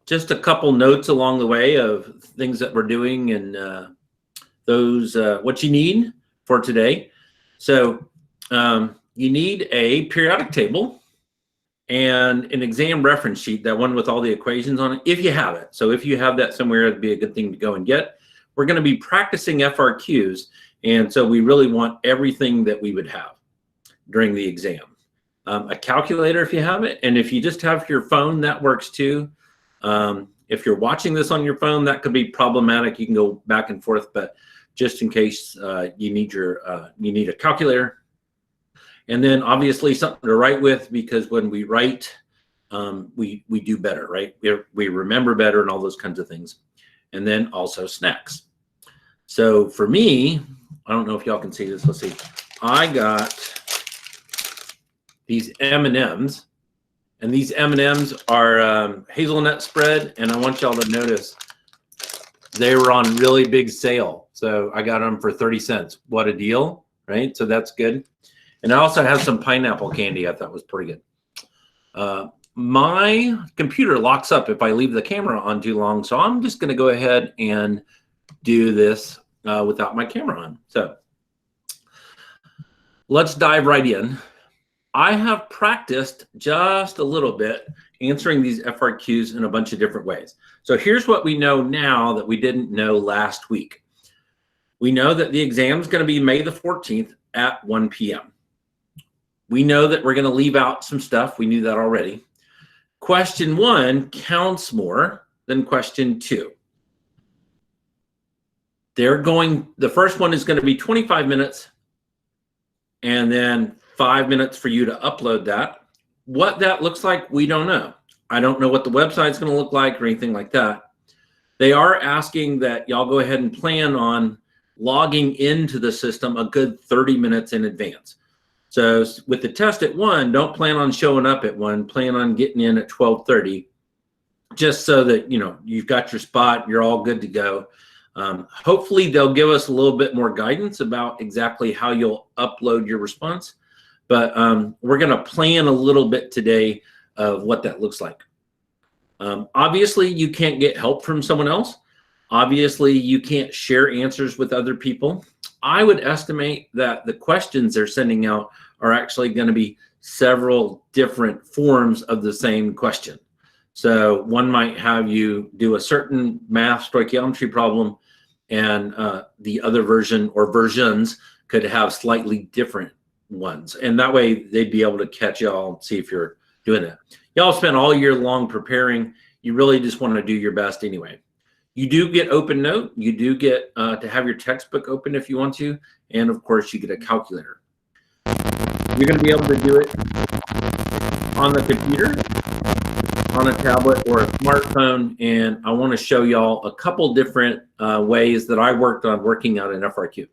just a couple notes along the way of things that we're doing and what you need for today. So you need a periodic table and an exam reference sheet, that one with all the equations on it, if you have it. So if you have that somewhere, it'd be a good thing to go and get. We're going to be practicing FRQs, and so we really want everything that we would have during the exam. A calculator if you have it, and if you just have your phone, that works too. If you're watching this on your phone, that could be problematic. You can go back and forth, but just in case you need a calculator. And then obviously something to write with, because when we write, we do better, right? We remember better and all those kinds of things. And then also snacks. So for me, I don't know if y'all can see this. Let's see. I got these M&Ms, and these M&Ms are hazelnut spread, and I want y'all to notice they were on really big sale. So I got them for 30 cents. What a deal, right? So that's good. And I also have some pineapple candy I thought was pretty good. My computer locks up if I leave the camera on too long, so I'm just going to go ahead and do this without my camera on. So let's dive right in. I have practiced just a little bit answering these FRQs in a bunch of different ways. So here's what we know now that we didn't know last week. We know that the exam is going to be May the 14th at 1 p.m. We know that we're going to leave out some stuff. We knew that already. Question 1 counts more than question 2. The first one is going to be 25 minutes and then 5 minutes for you to upload that. What that looks like, we don't know. I don't know what the website's going to look like or anything like that. They are asking that y'all go ahead and plan on logging into the system a good 30 minutes in advance. So with the test at 1, don't plan on showing up at 1. Plan on getting in at 12:30, just so that you've got your spot. You're all good to go. Hopefully they'll give us a little bit more guidance about exactly how you'll upload your response. But we're going to plan a little bit today of what that looks like. Obviously, you can't get help from someone else. Obviously, you can't share answers with other people. I would estimate that the questions they're sending out are actually going to be several different forms of the same question. So one might have you do a certain math stoichiometry problem, and the other version or versions could have slightly different ones. And that way they'd be able to catch y'all and see if you're doing it. Y'all spent all year long preparing. You really just want to do your best anyway. You do get open note. You do get to have your textbook open if you want to. And of course you get a calculator. You're going to be able to do it on the computer, on a tablet, or a smartphone. And I want to show y'all a couple different ways that I worked on working out an FRQ.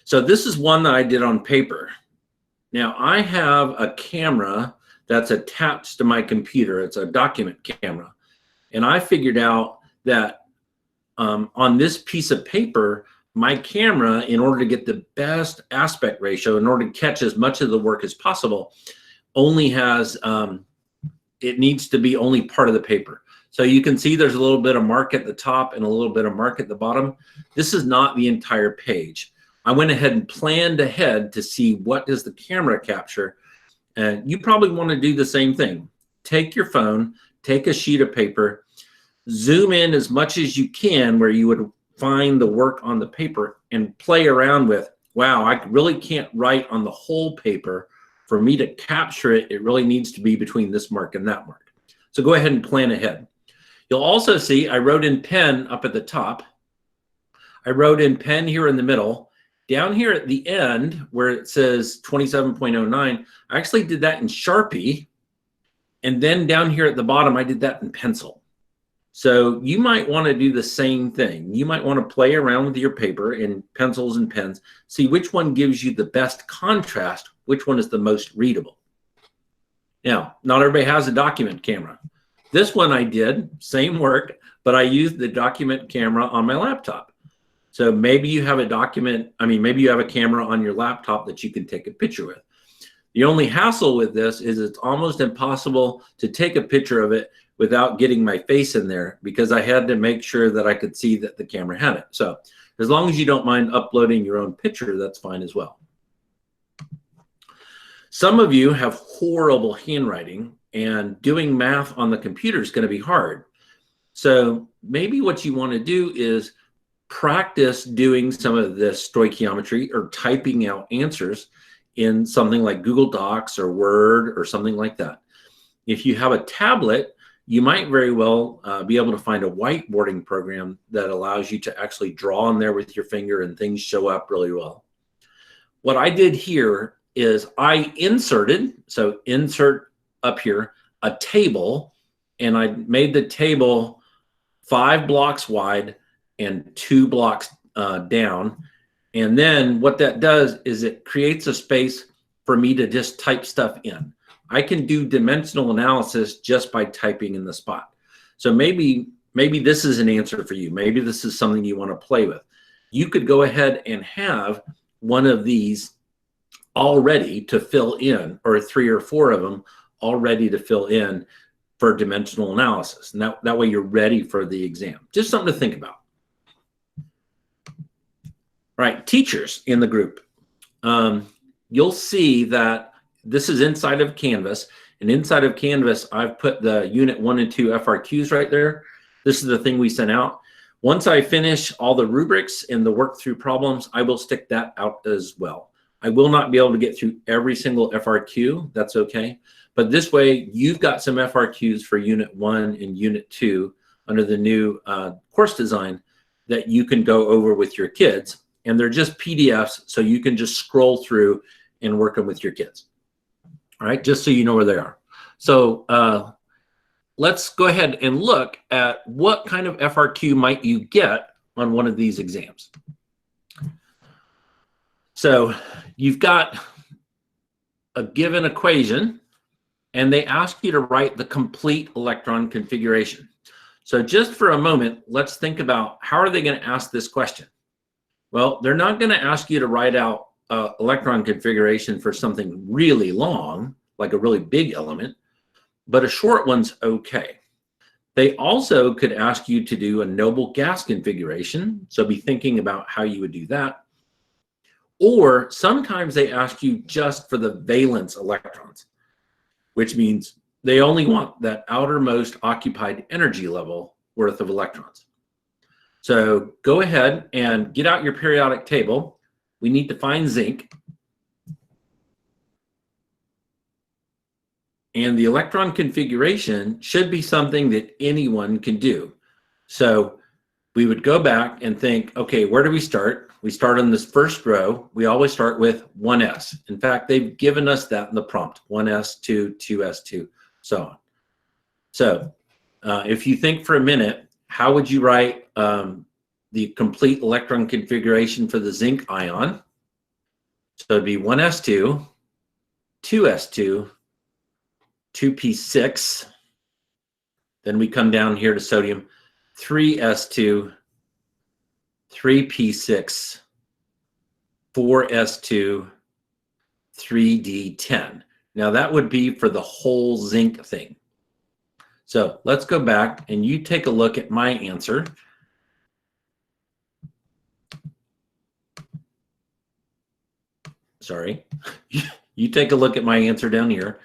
So this is one that I did on paper. Now I have a camera that's attached to my computer. It's a document camera. And I figured out that on this piece of paper, my camera, in order to get the best aspect ratio, in order to catch as much of the work as possible, only has, it needs to be only part of the paper. So you can see there's a little bit of mark at the top and a little bit of mark at the bottom. This is not the entire page. I went ahead and planned ahead to see what does the camera capture. And you probably want to do the same thing. Take your phone, take a sheet of paper, zoom in as much as you can where you would find the work on the paper, and play around with, wow, I really can't write on the whole paper. For me to capture it, it really needs to be between this mark and that mark. So go ahead and plan ahead. You'll also see I wrote in pen up at the top. I wrote in pen here in the middle. Down here at the end where it says 27.09, I actually did that in Sharpie. And then down here at the bottom, I did that in pencil. So you might want to do the same thing. You might want to play around with your paper in pencils and pens, see which one gives you the best contrast, which one is the most readable. Now, not everybody has a document camera. This one I did, same work, but I used the document camera on my laptop. So maybe you have maybe you have a camera on your laptop that you can take a picture with. The only hassle with this is it's almost impossible to take a picture of it without getting my face in there because I had to make sure that I could see that the camera had it. So as long as you don't mind uploading your own picture, that's fine as well. Some of you have horrible handwriting, and doing math on the computer is going to be hard. So maybe what you want to do is practice doing some of this stoichiometry or typing out answers in something like Google Docs or Word or something like that. If you have a tablet, you might very well be able to find a whiteboarding program that allows you to actually draw on there with your finger and things show up really well. What I did here is I inserted, so insert up here, a table, and I made the table 5 blocks wide and 2 blocks down. And then what that does is it creates a space for me to just type stuff in. I can do dimensional analysis just by typing in the spot. So maybe this is an answer for you. Maybe this is something you want to play with. You could go ahead and have one of these all ready to fill in, or 3 or 4 of them all ready to fill in for dimensional analysis. And that way you're ready for the exam. Just something to think about. All right, teachers in the group. You'll see that this is inside of Canvas, and inside of Canvas, I've put the Unit 1 and 2 FRQs right there. This is the thing we sent out. Once I finish all the rubrics and the work through problems, I will stick that out as well. I will not be able to get through every single FRQ. That's okay. But this way, you've got some FRQs for Unit 1 and Unit 2 under the new course design that you can go over with your kids. And they're just PDFs, so you can just scroll through and work them with your kids. All right, just so you know where they are. So let's go ahead and look at what kind of FRQ might you get on one of these exams. So you've got a given equation, and they ask you to write the complete electron configuration. So just for a moment, let's think about how are they going to ask this question? Well, they're not going to ask you to write out electron configuration for something really long, like a really big element, but a short one's okay. They also could ask you to do a noble gas configuration, so be thinking about how you would do that. Or sometimes they ask you just for the valence electrons, which means they only want that outermost occupied energy level worth of electrons. So go ahead and get out your periodic table. We need to find zinc. And the electron configuration should be something that anyone can do. So we would go back and think, okay, where do we start? We start on this first row. We always start with 1s. In fact, they've given us that in the prompt, 1s2, 2s2, so on. So if you think for a minute, how would you write the complete electron configuration for the zinc ion? So it'd be 1s2, 2s2, 2p6. Then we come down here to sodium, 3s2, 3p6, 4s2, 3d10. Now that would be for the whole zinc thing. So let's go back and you take a look at my answer. Sorry. You take a look at my answer down here.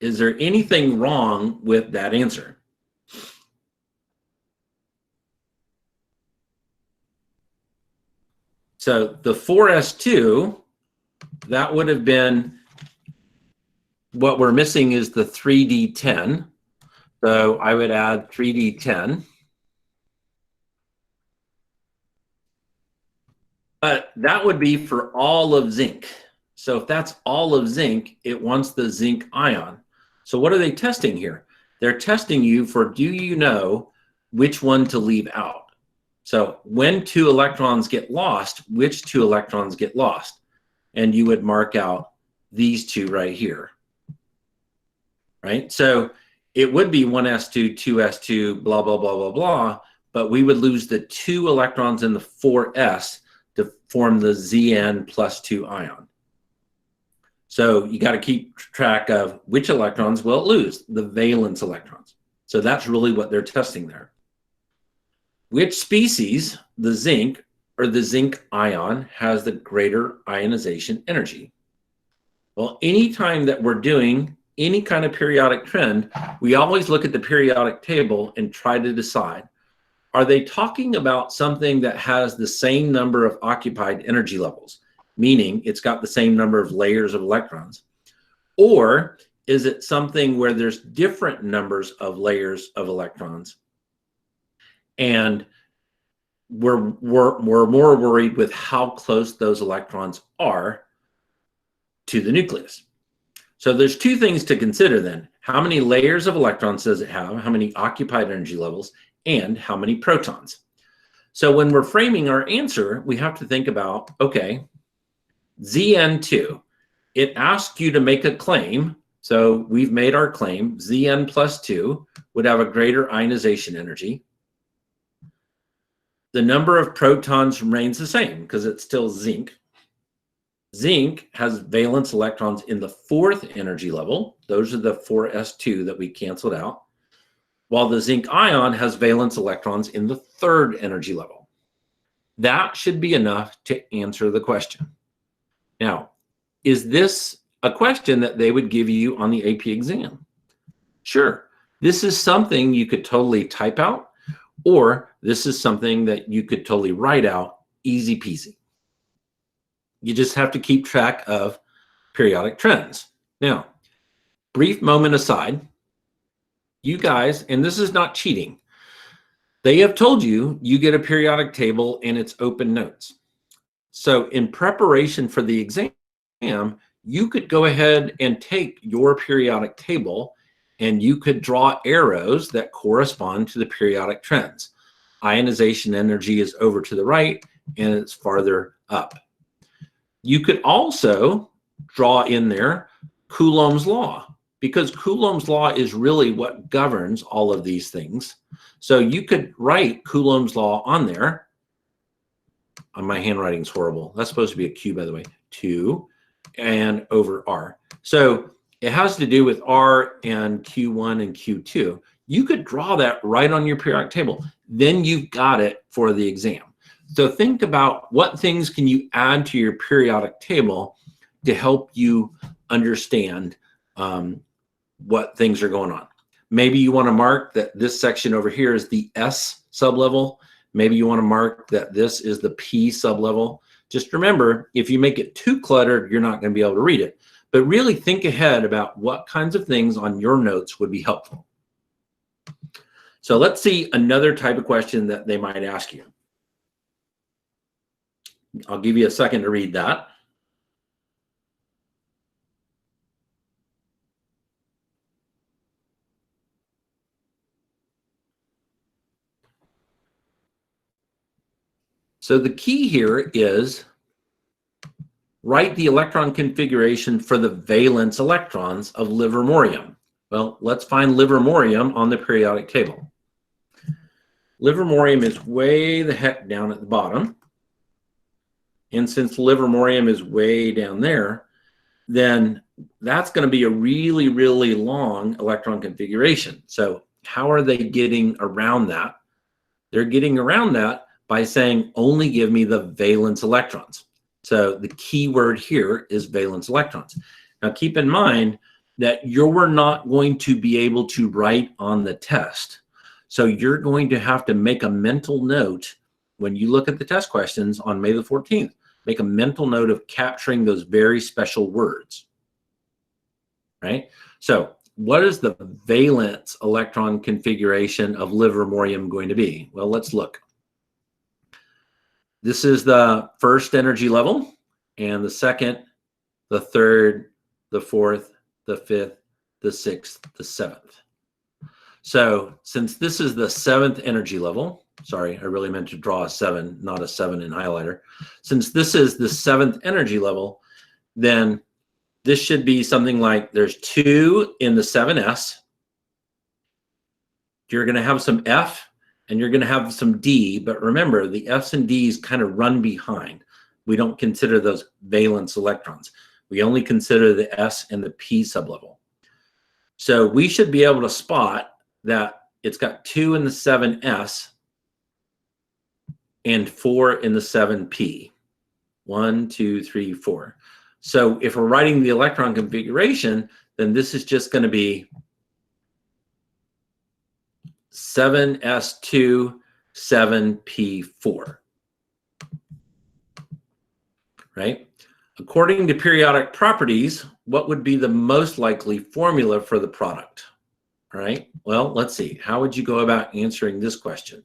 Is there anything wrong with that answer? So the 4s2, that would have been, what we're missing is the 3d10. So I would add 3d10. But that would be for all of zinc. So if that's all of zinc, it wants the zinc ion. So what are they testing here? They're testing you for, do you know which one to leave out? So when 2 electrons get lost, which 2 electrons get lost? And you would mark out these 2 right here. Right? So it would be 1s2, 2s2, blah, blah, blah, blah, blah, but we would lose the 2 electrons in the 4s to form the Zn plus 2 ion. So you got to keep track of which electrons will it lose, the valence electrons. So that's really what they're testing there. Which species, the zinc or the zinc ion, has the greater ionization energy? Well, anytime that we're doing any kind of periodic trend, we always look at the periodic table and try to decide, are they talking about something that has the same number of occupied energy levels, meaning it's got the same number of layers of electrons? Or is it something where there's different numbers of layers of electrons? And we're more worried with how close those electrons are to the nucleus. So there's two things to consider then. How many layers of electrons does it have? How many occupied energy levels? And how many protons? So when we're framing our answer, we have to think about, okay, Zn2, it asks you to make a claim. So we've made our claim, Zn plus 2 would have a greater ionization energy. The number of protons remains the same because it's still zinc. Zinc has valence electrons in the 4th energy level. Those are the 4s2 that we canceled out. While the zinc ion has valence electrons in the 3rd energy level. That should be enough to answer the question. Now, is this a question that they would give you on the AP exam? Sure. This is something you could totally type out, or this is something that you could totally write out, easy peasy. You just have to keep track of periodic trends. Now, brief moment aside, you guys, and this is not cheating, they have told you you get a periodic table and it's open notes. So in preparation for the exam, you could go ahead and take your periodic table and you could draw arrows that correspond to the periodic trends. Ionization energy is over to the right and it's farther up. You could also draw in there Coulomb's law, because Coulomb's law is really what governs all of these things. So you could write Coulomb's law on there. My handwriting's horrible. That's supposed to be a Q, by the way. 2 and over R. So it has to do with R and Q1 and Q2. You could draw that right on your periodic table. Then you've got it for the exam. So think about what things can you add to your periodic table to help you understand what things are going on. Maybe you want to mark that this section over here is the S sublevel. Maybe you want to mark that this is the P sublevel. Just remember, if you make it too cluttered, you're not going to be able to read it. But really think ahead about what kinds of things on your notes would be helpful. So let's see another type of question that they might ask you. I'll give you a second to read that. So the key here is write the electron configuration for the valence electrons of Livermorium. Well, let's find Livermorium on the periodic table. Livermorium is way the heck down at the bottom. And since Livermorium is way down there, then that's going to be a really, really long electron configuration. So how are they getting around that? They're getting around that by saying, only give me the valence electrons. So the key word here is valence electrons. Now keep in mind that you're not going to be able to write on the test. So you're going to have to make a mental note when you look at the test questions on May the 14th. Make a mental note of capturing those very special words, right? So what is the valence electron configuration of Livermorium going to be? Well, let's look. This is the 1st energy level, and the 2nd, the 3rd, the 4th, the 5th, the 6th, the 7th. So since this is the 7th energy level, sorry, I really meant to draw a 7, not a 7 in highlighter. Since this is the 7th energy level, then this should be something like there's 2 in the 7s. You're going to have some F and you're going to have some D, but remember the F's and D's kind of run behind. We don't consider those valence electrons. We only consider the S and the P sublevel. So we should be able to spot that it's got 2 in the 7s and 4 in the 7p. 1, 2, 3, 4. So if we're writing the electron configuration, then this is just going to be 7s2, 7p4. Right? According to periodic properties, what would be the most likely formula for the product? All right, well, let's see. How would you go about answering this question?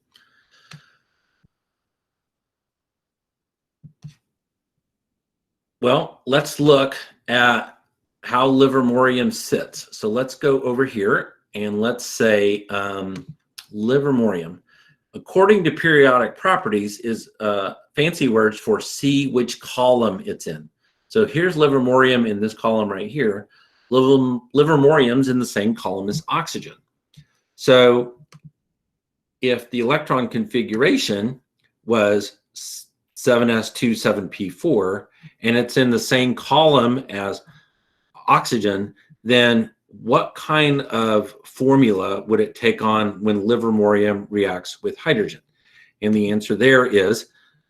Well, let's look at how Livermorium sits. So let's go over here and let's say Livermorium. According to periodic properties is fancy words for see which column it's in. So here's Livermorium in this column right here. Livermorium's in the same column as oxygen. So if the electron configuration was 7s2, 7p4, and it's in the same column as oxygen, then what kind of formula would it take on when Livermorium reacts with hydrogen? And the answer there is,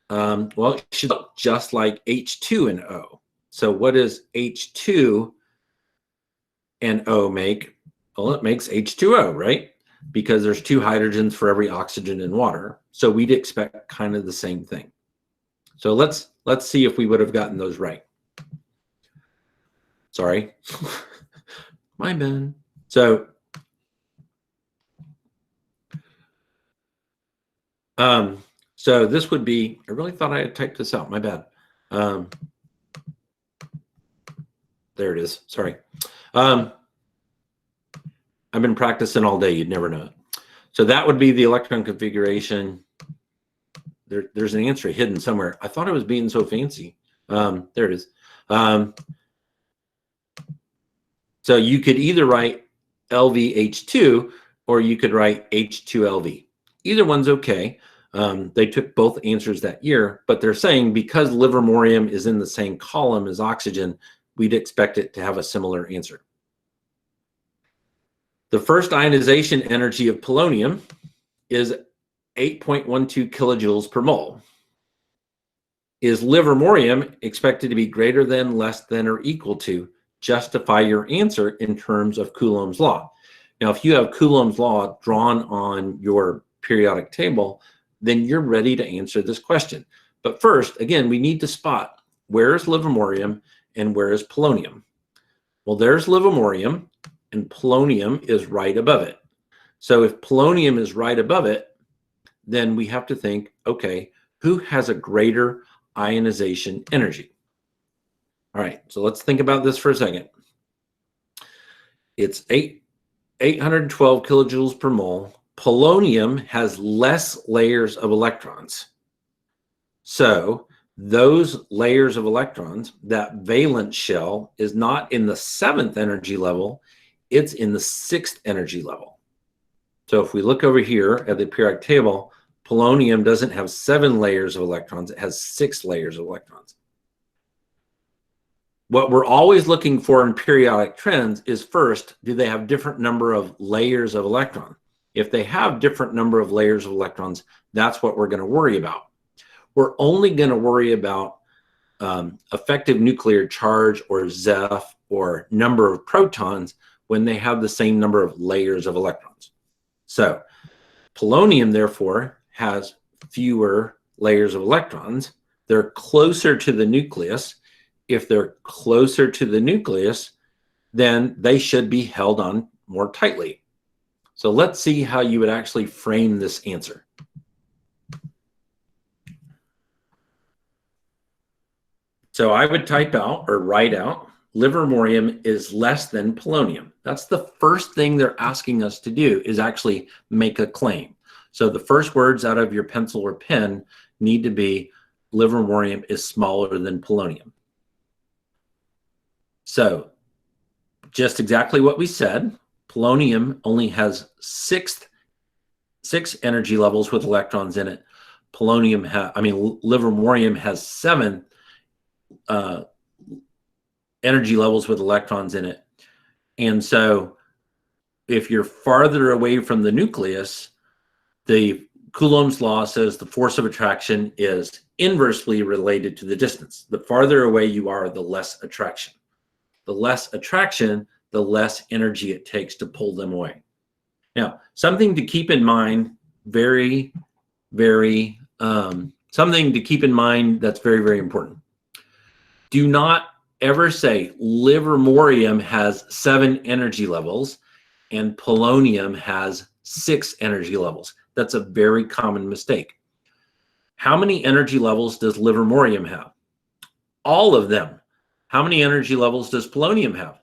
well, it should look just like H2 and O. So what does H2 and O make? Well, it makes H2O, right? Because there's 2 hydrogens for every oxygen in water. So we'd expect kind of the same thing. So let's see if we would have gotten those right. Sorry. My bad. So so this would be, I really thought I had typed this out, my bad. There it is, sorry. I've been practicing all day, you'd never know it. So that would be the electron configuration. There's an answer hidden somewhere. I thought it was being so fancy. There it is. So you could either write LVH2 or you could write H2LV. Either one's okay. They took both answers that year, but they're saying because Livermorium is in the same column as oxygen, we'd expect it to have a similar answer. The first ionization energy of polonium is 8.12 kilojoules per mole. Is Livermorium expected to be greater than, less than, or equal to? Justify your answer in terms of Coulomb's law. Now, if you have Coulomb's law drawn on your periodic table, then you're ready to answer this question. But first, again, we need to spot where is Livermorium and where is polonium. Well, there's Livermorium and polonium is right above it. So if polonium is right above it, then we have to think, okay, who has a greater ionization energy? All right, so let's think about this for a second. It's 812 kilojoules per mole. Polonium has less layers of electrons. So those layers of electrons, that valence shell is not in the 7th energy level, it's in the 6th energy level. So if we look over here at the periodic table, polonium doesn't have 7 layers of electrons, it has 6 layers of electrons. What we're always looking for in periodic trends is first, do they have different number of layers of electron? If they have different number of layers of electrons, that's what we're going to worry about. We're only going to worry about effective nuclear charge or Zeph or number of protons when they have the same number of layers of electrons. So polonium, therefore, has fewer layers of electrons. They're closer to the nucleus. If they're closer to the nucleus, then they should be held on more tightly. So let's see how you would actually frame this answer. So I would type out or write out Livermorium is less than polonium. That's the first thing they're asking us to do, is actually make a claim. So the first words out of your pencil or pen need to be Livermorium is smaller than polonium. So just exactly what we said, polonium only has 6 energy levels with electrons in it. Livermorium has 7 energy levels with electrons in it. And so if you're farther away from the nucleus, the Coulomb's law says the force of attraction is inversely related to the distance. The farther away you are, the less attraction. The less attraction, the less energy it takes to pull them away. Now, something to keep in mind, something to keep in mind that's very, very important. Do not ever say Livermorium has 7 energy levels and polonium has 6 energy levels. That's a very common mistake. How many energy levels does Livermorium have? All of them. How many energy levels does polonium have?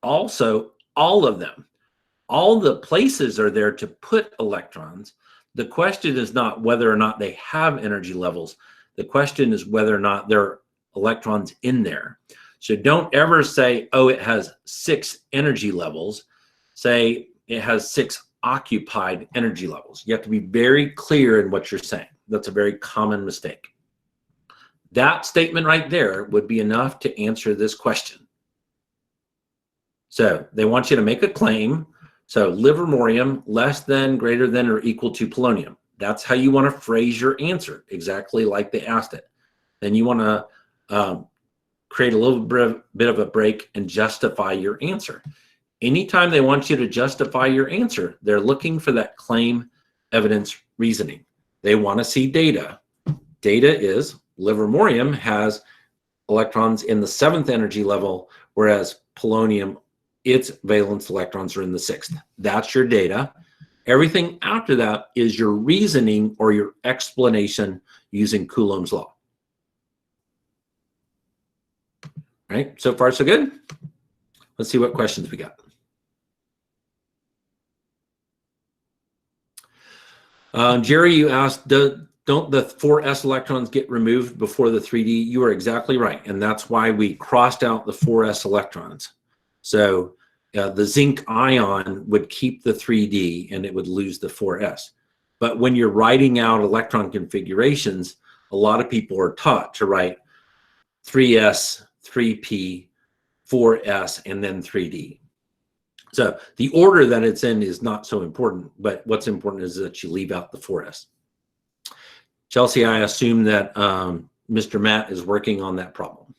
Also, all of them. All the places are there to put electrons. The question is not whether or not they have energy levels. The question is whether or not there are electrons in there. So don't ever say, oh, it has 6 energy levels. Say it has 6 occupied energy levels. You have to be very clear in what you're saying. That's a very common mistake. That statement right there would be enough to answer this question. So they want you to make a claim. So Livermorium less than, greater than, or equal to polonium. That's how you want to phrase your answer, exactly like they asked it. Then you want to create a little bit of a break and justify your answer. Anytime they want you to justify your answer, they're looking for that claim, evidence, reasoning. They want to see data. Data is Livermorium has electrons in the 7th energy level, whereas polonium, its valence electrons are in the 6th. That's your data. Everything after that is your reasoning or your explanation using Coulomb's law. All right, so far so good. Let's see what questions we got. Jerry, you asked, don't the 4s electrons get removed before the 3d? You are exactly right, and that's why we crossed out the 4s electrons. So the zinc ion would keep the 3d and it would lose the 4s. But when you're writing out electron configurations, a lot of people are taught to write 3s, 3p, 4s, and then 3d. So the order that it's in is not so important, but what's important is that you leave out the 4s. Chelsea, I assume that Mr. Matt is working on that problem.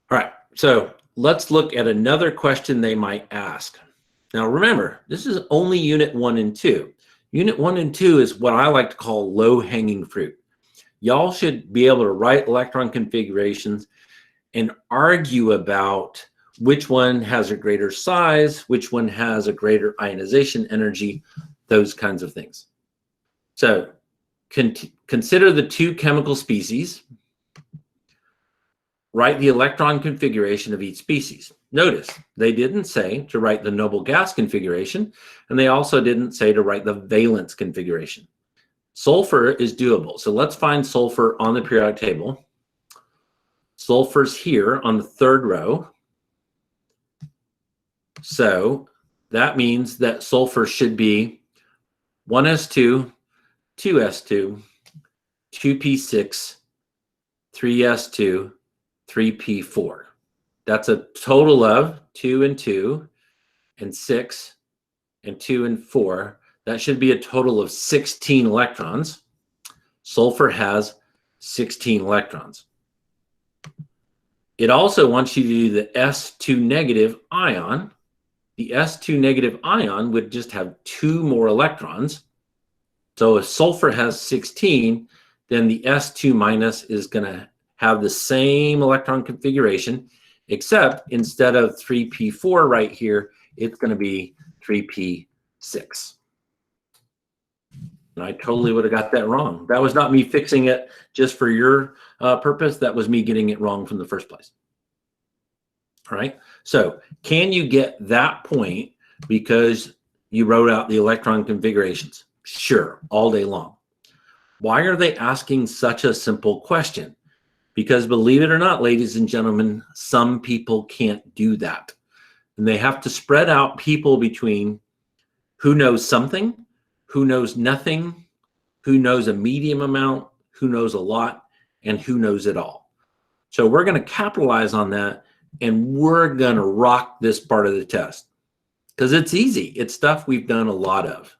All right, so let's look at another question they might ask. Now remember, this is only Unit 1 and 2. Unit 1 and 2 is what I like to call low-hanging fruit. Y'all should be able to write electron configurations and argue about which one has a greater size, which one has a greater ionization energy, those kinds of things. So consider the 2 chemical species. Write the electron configuration of each species. Notice they didn't say to write the noble gas configuration, and they also didn't say to write the valence configuration. Sulfur is doable. So let's find sulfur on the periodic table. Sulfur's here on the 3rd row. So that means that sulfur should be 1s2, 2s2, 2p6, 3s2, 3p4. That's a total of 2 and 2 and 6 and 2 and 4. That should be a total of 16 electrons. Sulfur has 16 electrons. It also wants you to do the S2 negative ion. The S2 negative ion would just have 2 more electrons. So if sulfur has 16, then the S2 minus is going to have the same electron configuration, except instead of 3p4 right here, it's going to be 3p6. And I totally would have got that wrong. That was not me fixing it just for your purpose. That was me getting it wrong from the first place. All right. So can you get that point because you wrote out the electron configurations? Sure, all day long. Why are they asking such a simple question? Because believe it or not, ladies and gentlemen, some people can't do that. And they have to spread out people between who knows something, who knows nothing, who knows a medium amount, who knows a lot, and who knows it all. So we're going to capitalize on that and we're going to rock this part of the test because it's easy. It's stuff we've done a lot of.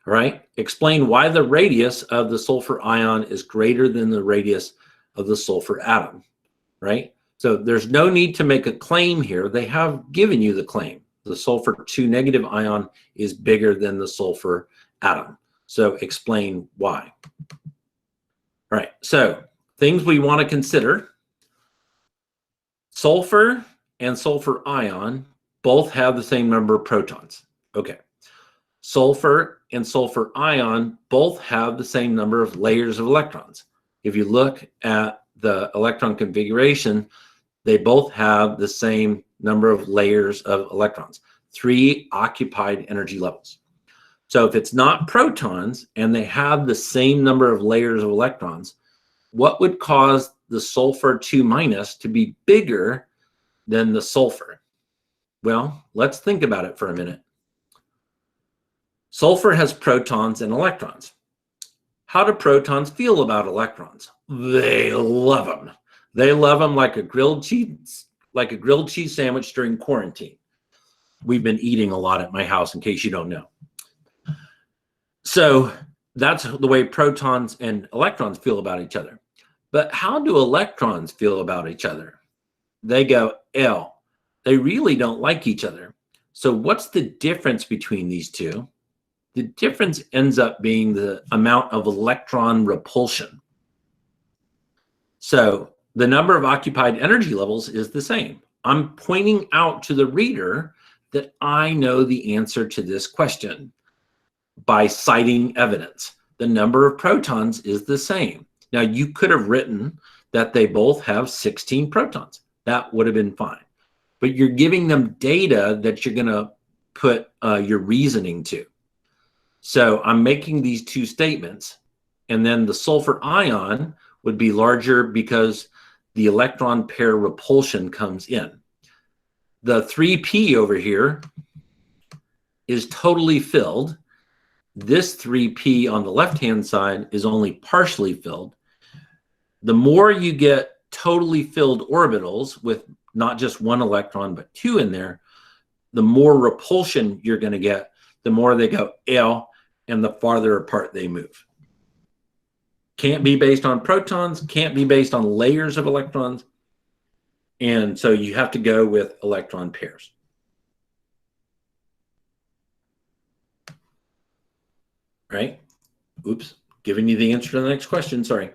All right. Explain why the radius of the sulfur ion is greater than the radius of the sulfur atom. Right. So there's no need to make a claim here. They have given you the claim. The sulfur 2 negative ion is bigger than the sulfur atom. So explain why. All right. So things we want to consider. Sulfur and sulfur ion both have the same number of protons. Okay. Sulfur and sulfur ion both have the same number of layers of electrons. If you look at the electron configuration, they both have the same number of layers of electrons, 3 occupied energy levels. So if it's not protons and they have the same number of layers of electrons, what would cause the sulfur 2 minus to be bigger than the sulfur? Well, let's think about it for a minute. Sulfur has protons and electrons. How do protons feel about electrons? They love them. They love them like a grilled cheese sandwich during quarantine. We've been eating a lot at my house, in case you don't know. So that's the way protons and electrons feel about each other. But how do electrons feel about each other? They go L. They really don't like each other. So what's the difference between these two? The difference ends up being the amount of electron repulsion. So the number of occupied energy levels is the same. I'm pointing out to the reader that I know the answer to this question by citing evidence. The number of protons is the same. Now, you could have written that they both have 16 protons. That would have been fine. But you're giving them data that you're going to put your reasoning to. So I'm making these two statements, and then the sulfur ion would be larger because the electron pair repulsion comes in. The 3p over here is totally filled. This 3p on the left-hand side is only partially filled. The more you get totally filled orbitals with not just 1 electron, but 2 in there, the more repulsion you're going to get, the more they go L, and the farther apart they move. Can't be based on protons, can't be based on layers of electrons, and so you have to go with electron pairs. Right? Oops, giving you the answer to the next question, sorry.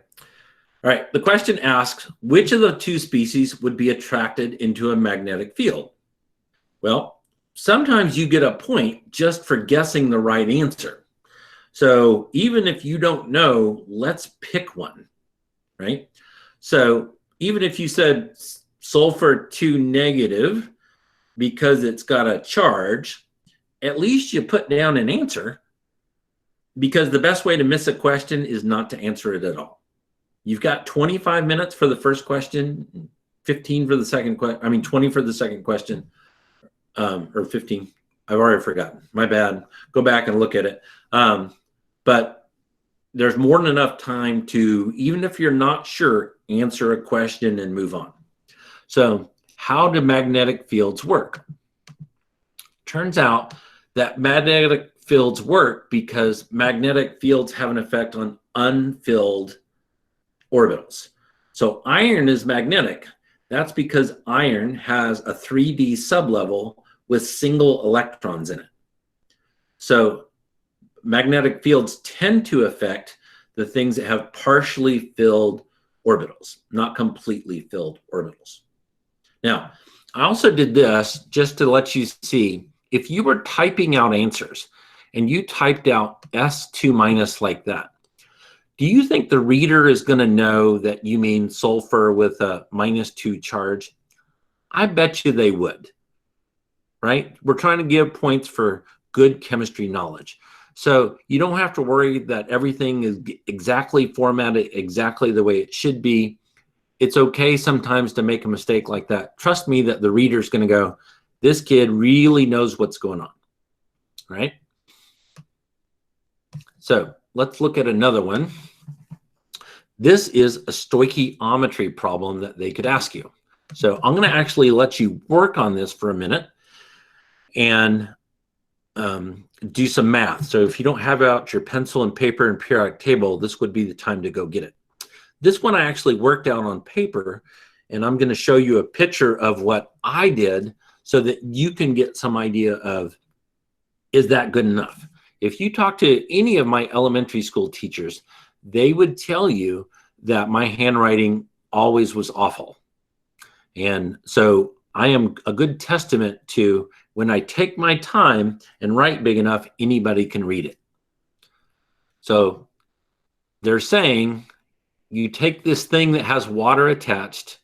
All right, the question asks, which of the 2 species would be attracted into a magnetic field? Well, sometimes you get a point just for guessing the right answer. So even if you don't know, let's pick one, right? So even if you said sulfur 2 negative because it's got a charge, at least you put down an answer, because the best way to miss a question is not to answer it at all. You've got 25 minutes for the first question, 15 for the second question, 20 for the second question, or 15. I've already forgotten. My bad. Go back and look at it. But there's more than enough time to, even if you're not sure, answer a question and move on. So how do magnetic fields work? Turns out that magnetic fields work because magnetic fields have an effect on unfilled orbitals. So iron is magnetic. That's because iron has a 3d sublevel with single electrons in it. So magnetic fields tend to affect the things that have partially filled orbitals, not completely filled orbitals. Now, I also did this just to let you see, if you were typing out answers and you typed out S2 minus like that, do you think the reader is going to know that you mean sulfur with a -2 charge? I bet you they would, right? We're trying to give points for good chemistry knowledge. So you don't have to worry that everything is exactly formatted exactly the way it should be. It's okay sometimes to make a mistake like that. Trust me that the reader's going to go, this kid really knows what's going on, right? So let's look at another one. This is a stoichiometry problem that they could ask you. So I'm going to actually let you work on this for a minute and do some math. So if you don't have out your pencil and paper and periodic table, this would be the time to go get it. This one I actually worked out on paper, and I'm going to show you a picture of what I did so that you can get some idea of, is that good enough? If you talk to any of my elementary school teachers, they would tell you that my handwriting always was awful. And so I am a good testament to when I take my time and write big enough, anybody can read it. So they're saying you take this thing that has water attached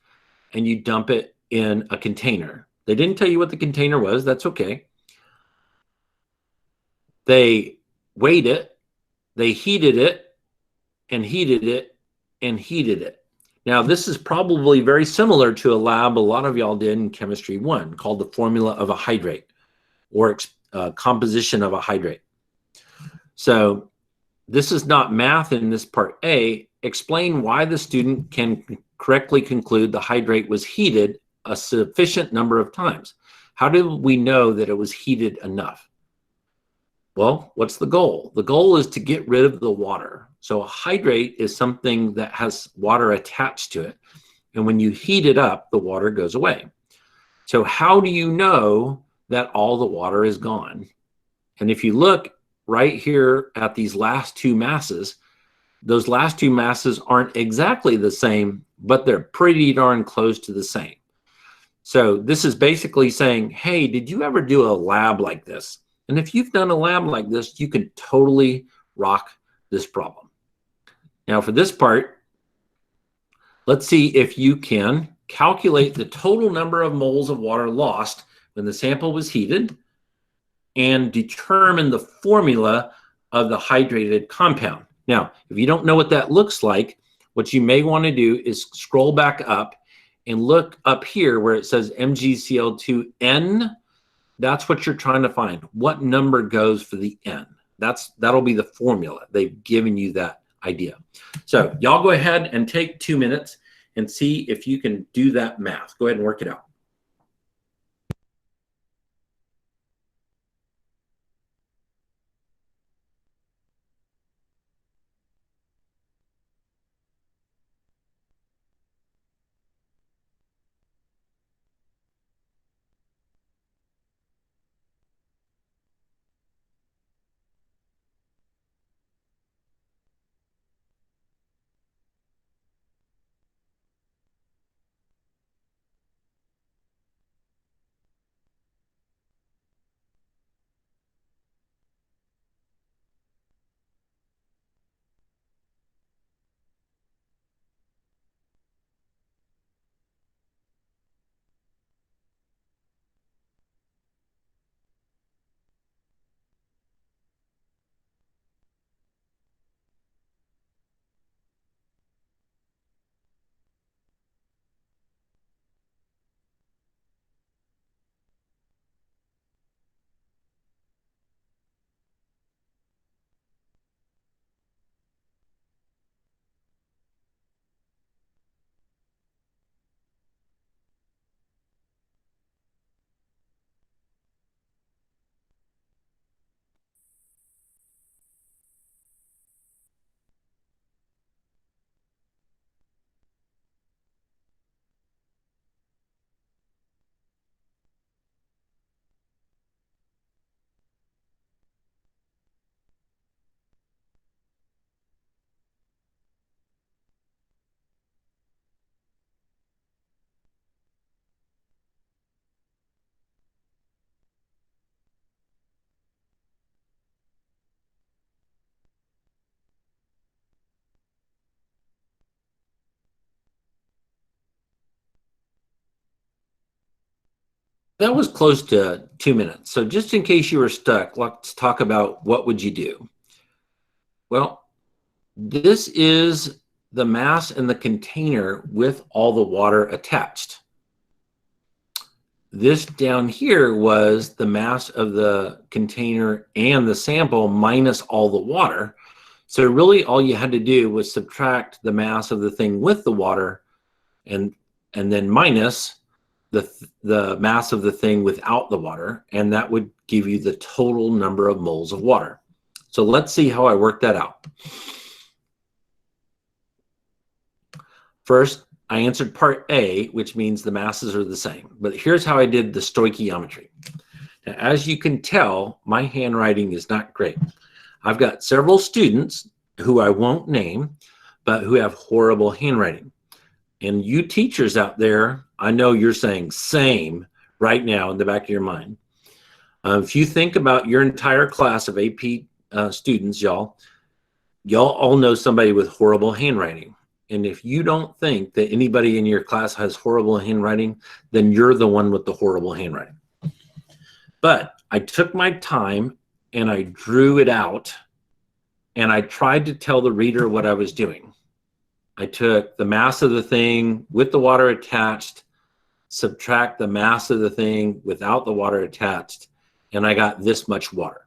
and you dump it in a container. They didn't tell you what the container was. That's okay. They weighed it, they heated it, and heated it, and heated it. Now, this is probably very similar to a lab a lot of y'all did in Chemistry 1 called the formula of a hydrate, or composition of a hydrate. So this is not math in this part A. Explain why the student can correctly conclude the hydrate was heated a sufficient number of times. How do we know that it was heated enough? Well, what's the goal? The goal is to get rid of the water. So a hydrate is something that has water attached to it. And when you heat it up, the water goes away. So how do you know that all the water is gone? And if you look right here at these last two masses, those last two masses aren't exactly the same, but they're pretty darn close to the same. So this is basically saying, hey, did you ever do a lab like this? And if you've done a lab like this, you can totally rock this problem. Now for this part, let's see if you can calculate the total number of moles of water lost when the sample was heated and determine the formula of the hydrated compound. Now, if you don't know what that looks like, what you may want to do is scroll back up and look up here where it says MgCl2n. That's what you're trying to find. What number goes for the N? That'll be the formula. They've given you that idea. So y'all go ahead and take 2 minutes and see if you can do that math. Go ahead and work it out. That was close to 2 minutes. So just in case you were stuck, let's talk about what would you do? Well, this is the mass in the container with all the water attached. This down here was the mass of the container and the sample minus all the water. So really all you had to do was subtract the mass of the thing with the water, and and then minus the mass of the thing without the water, and that would give you the total number of moles of water. So let's see how I work that out. First, I answered part A, which means the masses are the same. But here's how I did the stoichiometry. Now, as you can tell, my handwriting is not great. I've got several students who I won't name, but who have horrible handwriting. And you teachers out there, I know you're saying same right now in the back of your mind. If you think about your entire class of AP students, y'all all know somebody with horrible handwriting. And if you don't think that anybody in your class has horrible handwriting, then you're the one with the horrible handwriting. But I took my time and I drew it out, and I tried to tell the reader what I was doing. I took the mass of the thing with the water attached, subtract the mass of the thing without the water attached, and I got this much water.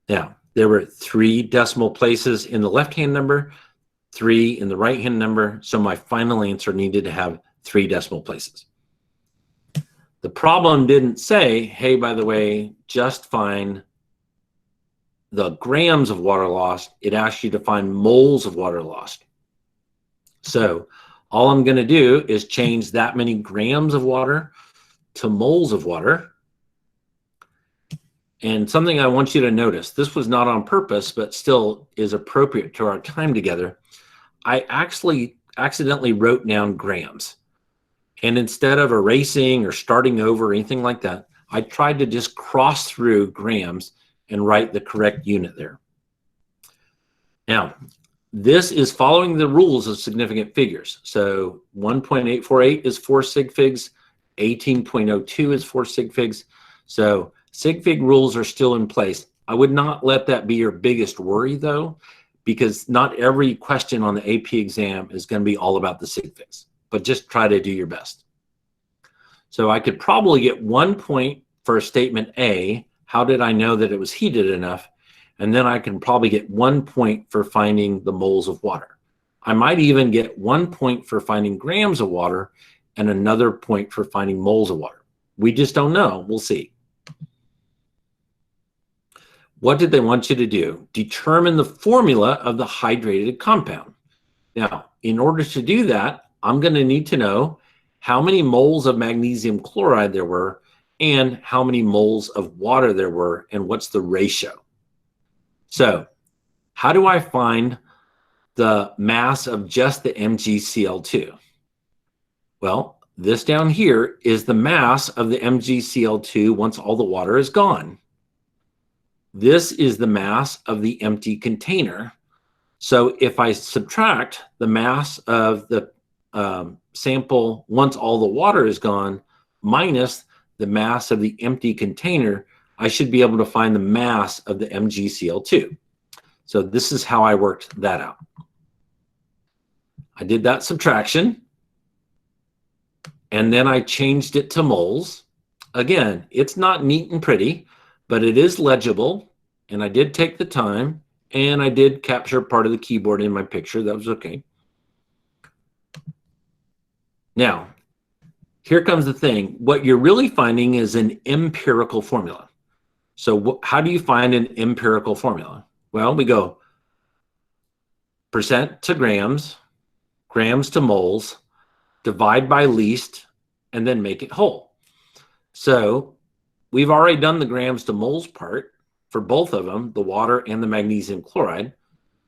Now, there were 3 decimal places in the left-hand number, 3 in the right-hand number, so my final answer needed to have 3 decimal places. The problem didn't say, hey, by the way, just find the grams of water lost. It asked you to find moles of water lost. So all I'm going to do is change that many grams of water to moles of water. And something I want you to notice, this was not on purpose, but still is appropriate to our time together. I actually accidentally wrote down grams. And instead of erasing or starting over or anything like that, I tried to just cross through grams and write the correct unit there. Now, this is following the rules of significant figures. So 1.848 is 4 sig figs, 18.02 is 4 sig figs. So sig fig rules are still in place. I would not let that be your biggest worry, though, because not every question on the AP exam is going to be all about the sig figs, but just try to do your best. So I could probably get 1 point for statement A. How did I know that it was heated enough? And then I can probably get 1 point for finding the moles of water. I might even get 1 point for finding grams of water and another point for finding moles of water. We just don't know. We'll see. What did they want you to do? Determine the formula of the hydrated compound. Now, in order to do that, I'm going to need to know how many moles of magnesium chloride there were and how many moles of water there were and what's the ratio. So how do I find the mass of just the MgCl2? Well, this down here is the mass of the MgCl2 once all the water is gone. This is the mass of the empty container. So if I subtract the mass of the sample once all the water is gone minus the mass of the empty container, I should be able to find the mass of the MgCl2. So this is how I worked that out. I did that subtraction, and then I changed it to moles. Again, it's not neat and pretty, but it is legible, and I did take the time, and I did capture part of the keyboard in my picture. That was okay. Now, here comes the thing. What you're really finding is an empirical formula. So how do you find an empirical formula? Well, we go percent to grams, grams to moles, divide by least, and then make it whole. So we've already done the grams to moles part for both of them, the water and the magnesium chloride.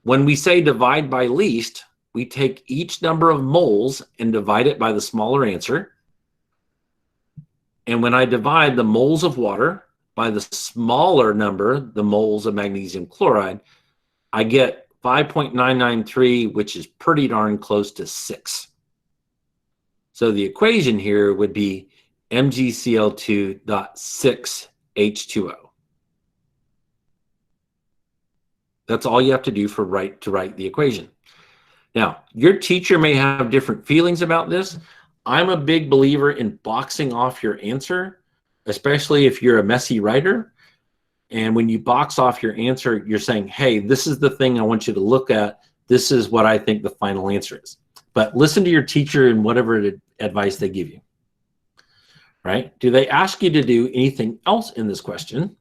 When we say divide by least, we take each number of moles and divide it by the smaller answer. And when I divide the moles of water by the smaller number, the moles of magnesium chloride, I get 5.993, which is pretty darn close to 6. So the equation here would be MgCl2.6H2O. That's all you have to do to write the equation. Now, your teacher may have different feelings about this. I'm a big believer in boxing off your answer, especially if you're a messy writer. And when you box off your answer, you're saying, hey, this is the thing I want you to look at. This is what I think the final answer is. but listen to your teacher and whatever advice they give you, right? Do they ask you to do anything else in this question?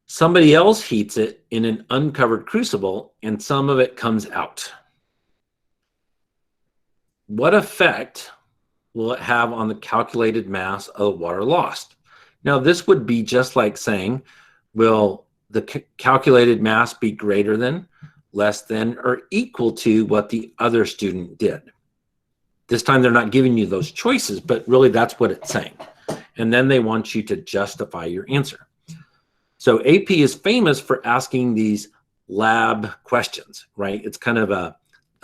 Somebody else heats it in an uncovered crucible and some of it comes out. What effect will it have on the calculated mass of the water lost? Now, this would be just like saying, will the calculated mass be greater than, less than, or equal to what the other student did? This time they're not giving you those choices, but really that's what it's saying. And then they want you to justify your answer. So AP is famous for asking these lab questions, right? It's kind of a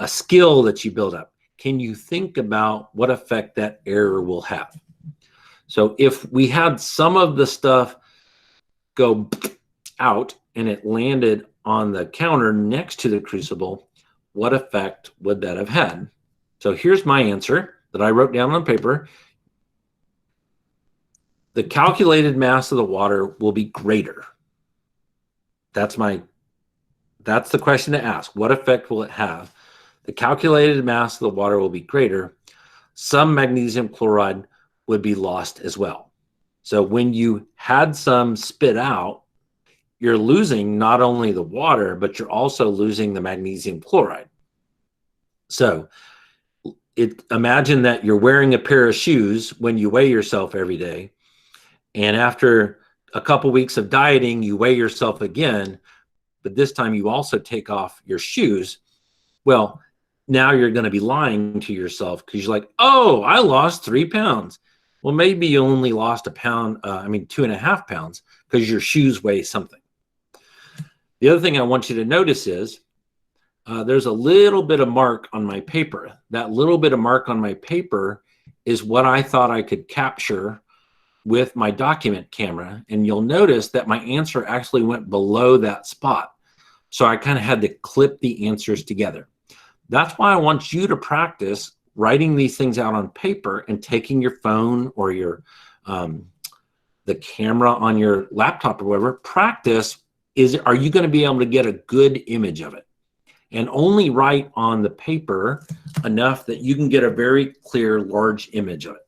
skill that you build up. Can you think about what effect that error will have? So if we had some of the stuff go out and it landed on the counter next to the crucible, what effect would that have had? So here's my answer that I wrote down on paper. The calculated mass of the water will be greater. That's the question to ask. What effect will it have? The calculated mass of the water will be greater. Some magnesium chloride would be lost as well. So when you had some spit out, you're losing not only the water, but you're also losing the magnesium chloride. So imagine that you're wearing a pair of shoes when you weigh yourself every day. And after a couple weeks of dieting, you weigh yourself again, but this time you also take off your shoes. Well, now you're going to be lying to yourself because you're like, oh, I lost 3 pounds. Well, maybe you only lost 2.5 pounds because your shoes weigh something. The other thing I want you to notice is there's a little bit of mark on my paper. That little bit of mark on my paper is what I thought I could capture with my document camera. And you'll notice that my answer actually went below that spot. So I kind of had to clip the answers together. That's why I want you to practice writing these things out on paper and taking your phone or your the camera on your laptop or whatever. Practice are you going to be able to get a good image of it? And only write on the paper enough that you can get a very clear, large image of it.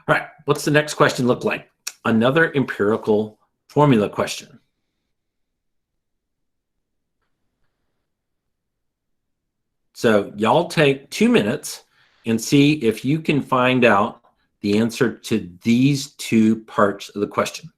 All right, what's the next question look like? Another empirical formula question. So y'all take 2 minutes and see if you can find out the answer to these 2 parts of the question.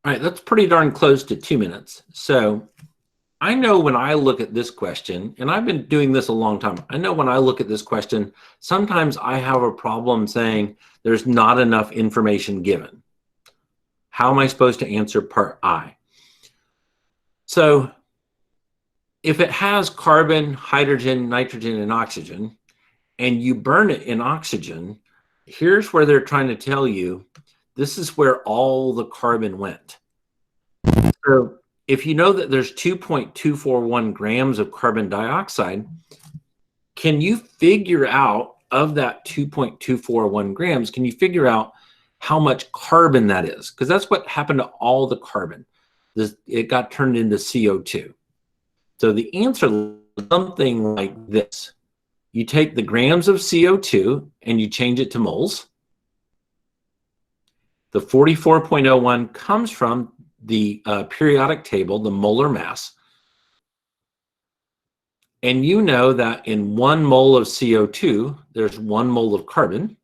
All right, that's pretty darn close to 2 minutes. So I know when I look at this question, and I've been doing this a long time, I know when I look at this question, sometimes I have a problem saying there's not enough information given. How am I supposed to answer part I? So if it has carbon, hydrogen, nitrogen, and oxygen, and you burn it in oxygen, here's where they're trying to tell you this is where all the carbon went. So if you know that there's 2.241 grams of carbon dioxide, can you figure out of that 2.241 grams, can you figure out how much carbon that is? Because that's what happened to all the carbon. It got turned into CO2. So the answer is something like this. You take the grams of CO2 and you change it to moles. The 44.01 comes from the periodic table, the molar mass. And you know that in 1 mole of CO2, there's 1 mole of carbon.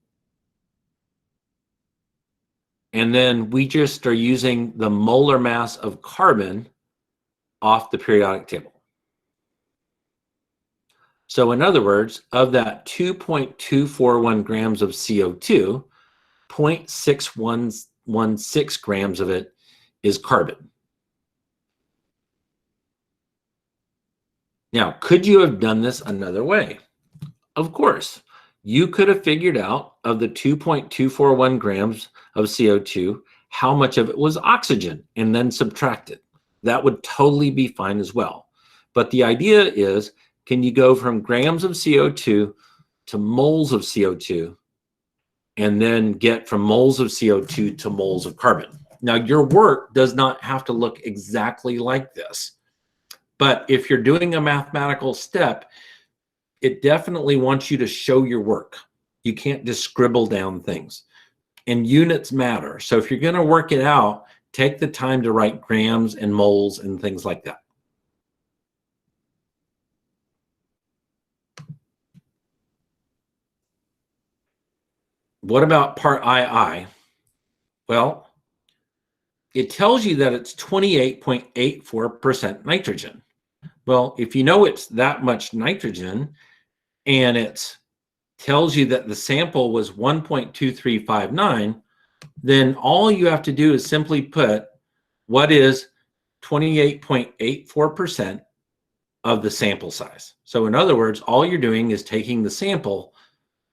And then we just are using the molar mass of carbon off the periodic table. So in other words, of that 2.241 grams of CO2, 0.6116 grams of it is carbon. Now, could you have done this another way? Of course. You could have figured out of the 2.241 grams of CO2, how much of it was oxygen, and then subtract it. That would totally be fine as well. But the idea is, can you go from grams of CO2 to moles of CO2, and then get from moles of CO2 to moles of carbon? Now, your work does not have to look exactly like this. But if you're doing a mathematical step, it definitely wants you to show your work. You can't just scribble down things. And units matter. So if you're going to work it out, take the time to write grams and moles and things like that. What about part II? Well, it tells you that it's 28.84% nitrogen. Well, if you know it's that much nitrogen and it tells you that the sample was 1.2359, then all you have to do is simply put what is 28.84% of the sample size. So in other words, all you're doing is taking the sample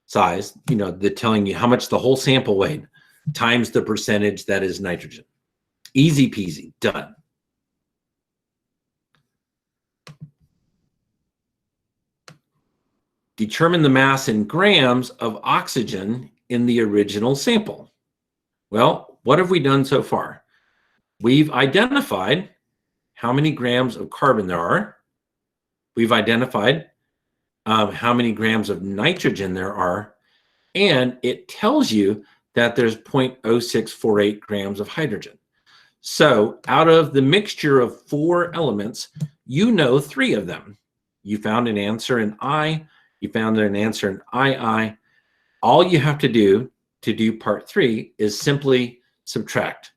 size, they're telling you how much the whole sample weighed, times the percentage that is nitrogen. Easy peasy, done. Determine the mass in grams of oxygen in the original sample. Well, what have we done so far? We've identified how many grams of carbon there are. We've identified how many grams of nitrogen there are. And it tells you that there's 0.0648 grams of hydrogen. So out of the mixture of 4 elements, you know 3 of them. You found an answer in I, you found an answer in II. All you have to do part 3 is simply subtract.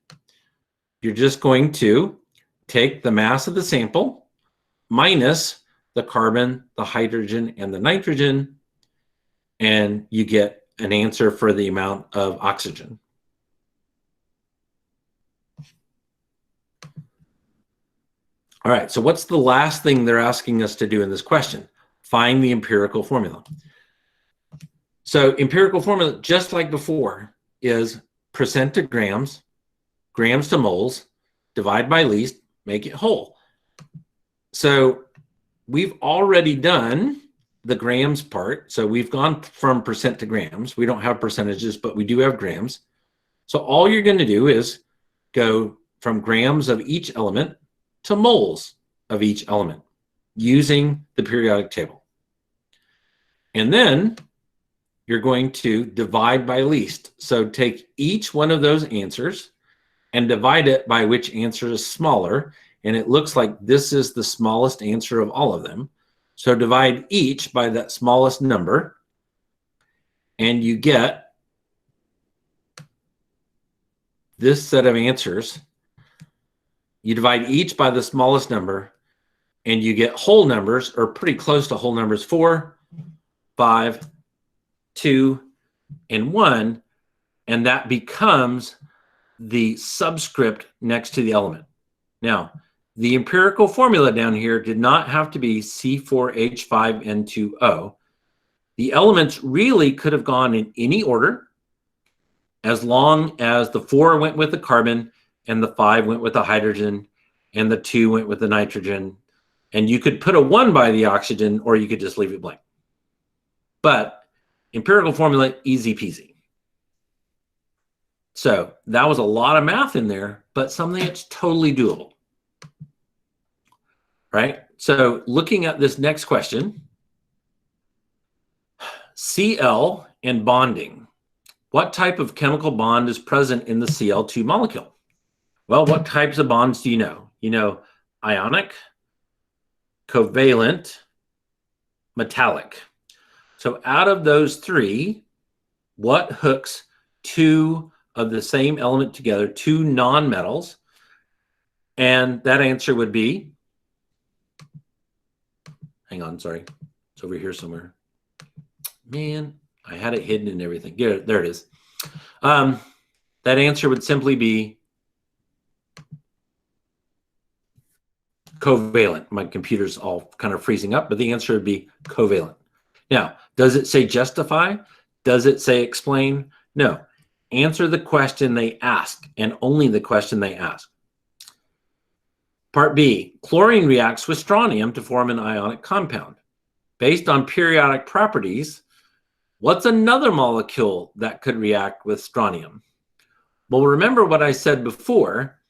You're just going to take the mass of the sample minus the carbon, the hydrogen, and the nitrogen, and you get an answer for the amount of oxygen. All right, so what's the last thing they're asking us to do in this question? Find the empirical formula. So empirical formula, just like before, is percent to grams, grams to moles, divide by least, make it whole. So we've already done the grams part. So we've gone from percent to grams. We don't have percentages, but we do have grams. So all you're going to do is go from grams of each element to moles of each element using the periodic table. And then you're going to divide by least. So take each one of those answers and divide it by which answer is smaller. And it looks like this is the smallest answer of all of them. So divide each by that smallest number, and you get this set of answers You divide each by the smallest number, and you get whole numbers, or pretty close to whole numbers, 4, 5, 2, and 1, and that becomes the subscript next to the element. Now, the empirical formula down here did not have to be C4H5N2O. The elements really could have gone in any order, as long as the 4 went with the carbon, and the 5 went with the hydrogen, and the 2 went with the nitrogen. And you could put a 1 by the oxygen, or you could just leave it blank. But empirical formula, easy peasy. So that was a lot of math in there, but something that's totally doable. Right? So looking at this next question, Cl and bonding. What type of chemical bond is present in the Cl2 molecule? Well, what types of bonds do you know? You know ionic, covalent, metallic. So out of those three, what hooks two of the same element together, two nonmetals? And that answer would be, hang on, sorry, it's over here somewhere. Man, I had it hidden and everything. Yeah, there it is. That answer would simply be covalent. My computer's all kind of freezing up, but the answer would be covalent. Now, does it say justify? Does it say explain? No. Answer the question they ask, and only the question they ask. Part B, chlorine reacts with strontium to form an ionic compound. Based on periodic properties, what's another molecule that could react with strontium? Well, remember what I said before.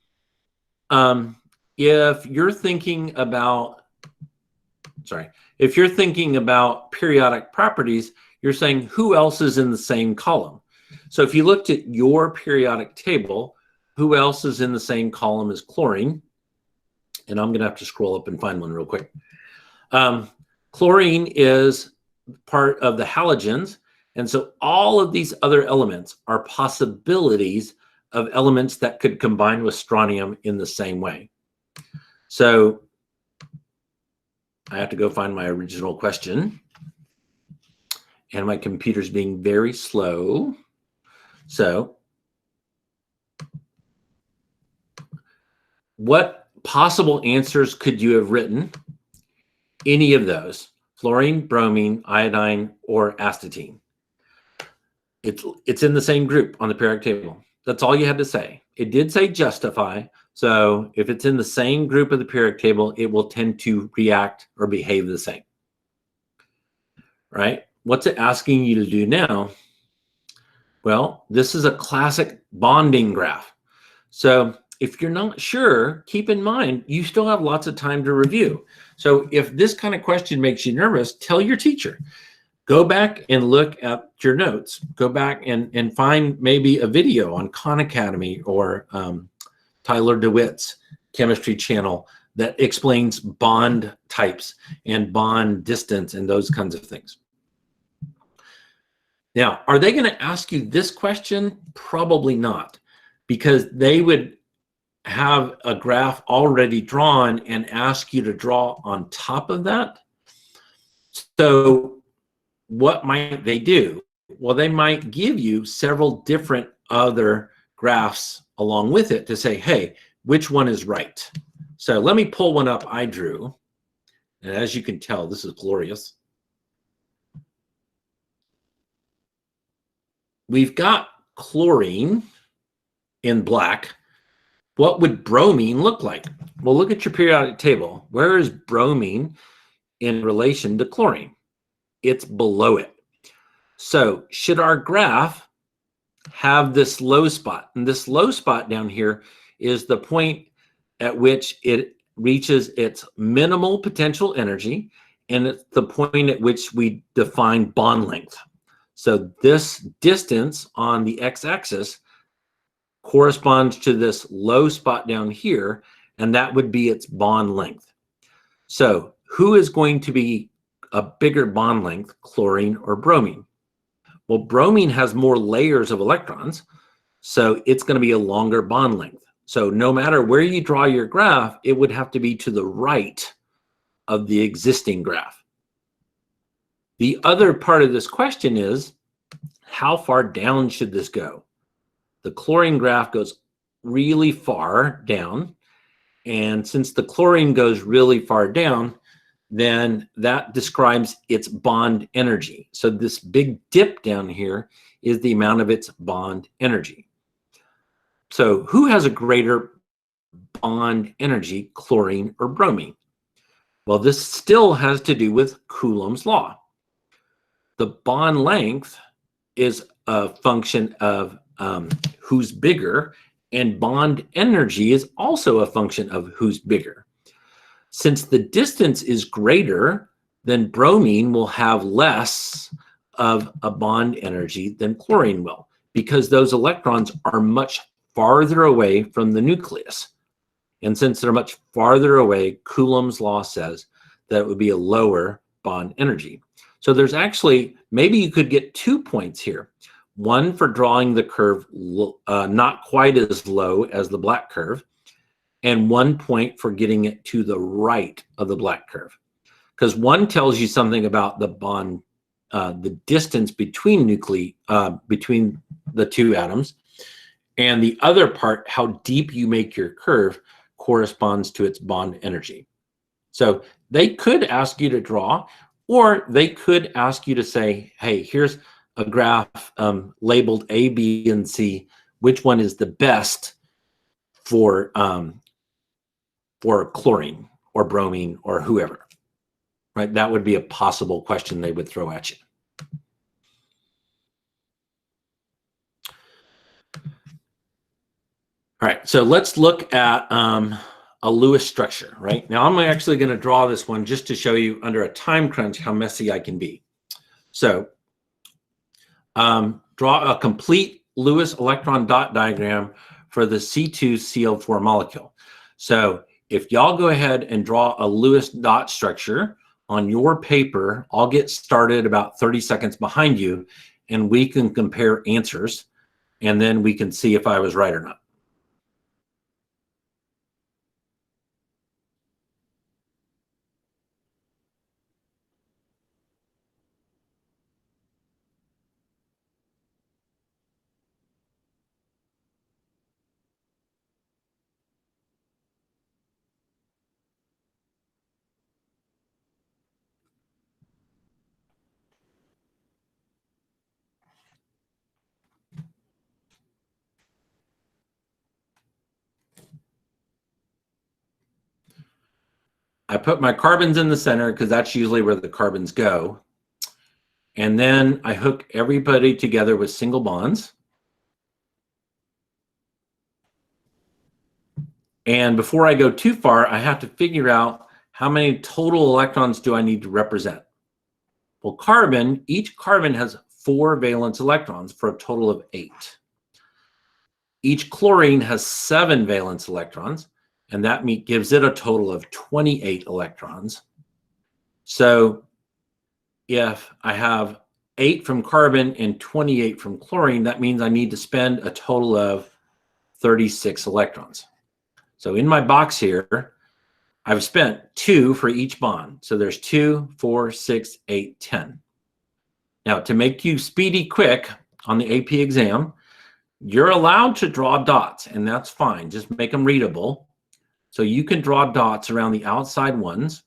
If you're thinking about, if you're thinking about periodic properties, you're saying who else is in the same column. So if you looked at your periodic table, who else is in the same column as chlorine? And I'm going to have to scroll up and find one real quick. Chlorine is part of the halogens. And so all of these other elements are possibilities of elements that could combine with strontium in the same way. So I have to go find my original question. And my computer's being very slow. So what possible answers could you have written? Any of those: fluorine, bromine, iodine, or astatine. It's in the same group on the periodic table. That's all you had to say. It did say justify. So if it's in the same group of the periodic table, it will tend to react or behave the same. Right? What's it asking you to do now? Well, this is a classic bonding graph. So if you're not sure, keep in mind, you still have lots of time to review. So if this kind of question makes you nervous, tell your teacher. Go back and look at your notes. Go back and find maybe a video on Khan Academy or Tyler DeWitt's chemistry channel that explains bond types and bond distance and those kinds of things. Now, are they going to ask you this question? Probably not, because they would have a graph already drawn and ask you to draw on top of that. So what might they do? Well, they might give you several different other graphs along with it to say, hey, which one is right? So let me pull one up I drew. And as you can tell, this is glorious. We've got chlorine in black. What would bromine look like? Well, look at your periodic table. Where is bromine in relation to chlorine? It's below it. So should our graph have this low spot? And this low spot down here is the point at which it reaches its minimal potential energy, and it's the point at which we define bond length. So this distance on the x-axis corresponds to this low spot down here, and that would be its bond length. So who is going to be a bigger bond length, chlorine or bromine? Well, bromine has more layers of electrons, so it's going to be a longer bond length. So no matter where you draw your graph, it would have to be to the right of the existing graph. The other part of this question is, how far down should this go? The chlorine graph goes really far down. And since the chlorine goes really far down, then that describes its bond energy. So this big dip down here is the amount of its bond energy. So who has a greater bond energy, chlorine or bromine? Well, this still has to do with Coulomb's law. The bond length is a function of who's bigger, and bond energy is also a function of who's bigger. Since the distance is greater, then bromine will have less of a bond energy than chlorine will, because those electrons are much farther away from the nucleus. And since they're much farther away, Coulomb's law says that it would be a lower bond energy. So there's actually, maybe you could get 2 points here. One for drawing the curve not quite as low as the black curve, and 1 point for getting it to the right of the black curve. Because one tells you something about the bond, the distance between between the two atoms, and the other part, how deep you make your curve, corresponds to its bond energy. So they could ask you to draw, or they could ask you to say, hey, here's a graph labeled A, B, and C. Which one is the best for chlorine or bromine or whoever, right? That would be a possible question they would throw at you. All right, so let's look at a Lewis structure, right? Now I'm actually going to draw this one just to show you under a time crunch how messy I can be. So draw a complete Lewis electron dot diagram for the C2CO4 molecule. So if y'all go ahead and draw a Lewis dot structure on your paper, I'll get started about 30 seconds behind you, and we can compare answers, and then we can see if I was right or not. I put my carbons in the center because that's usually where the carbons go. And then I hook everybody together with single bonds. And before I go too far, I have to figure out how many total electrons do I need to represent. Well, each carbon has 4 valence electrons for a total of 8. Each chlorine has 7 valence electrons, and that gives it a total of 28 electrons. So if I have 8 from carbon and 28 from chlorine, that means I need to spend a total of 36 electrons. So in my box here, I've spent 2 for each bond. So there's 2, 4, 6, 8, 10. Now, to make you speedy quick on the AP exam, you're allowed to draw dots, and that's fine. Just make them readable. So you can draw dots around the outside ones.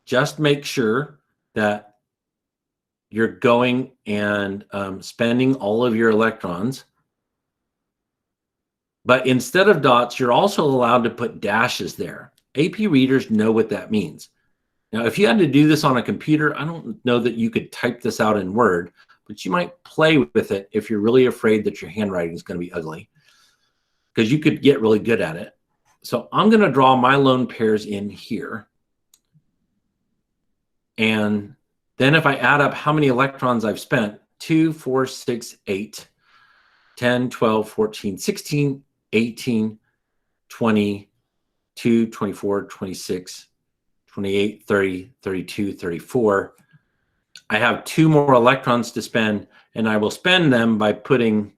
Just make sure that you're going and spending all of your electrons. But instead of dots, you're also allowed to put dashes there. AP readers know what that means. Now, if you had to do this on a computer, I don't know that you could type this out in Word, but you might play with it if you're really afraid that your handwriting is going to be ugly, because you could get really good at it. So I'm going to draw my lone pairs in here. And then if I add up how many electrons I've spent, 2, 4, 6, 8, 10, 12, 14, 16, 18, 22, 24, 26, 28, 30, 32, 34. I have 2 more electrons to spend, and I will spend them by putting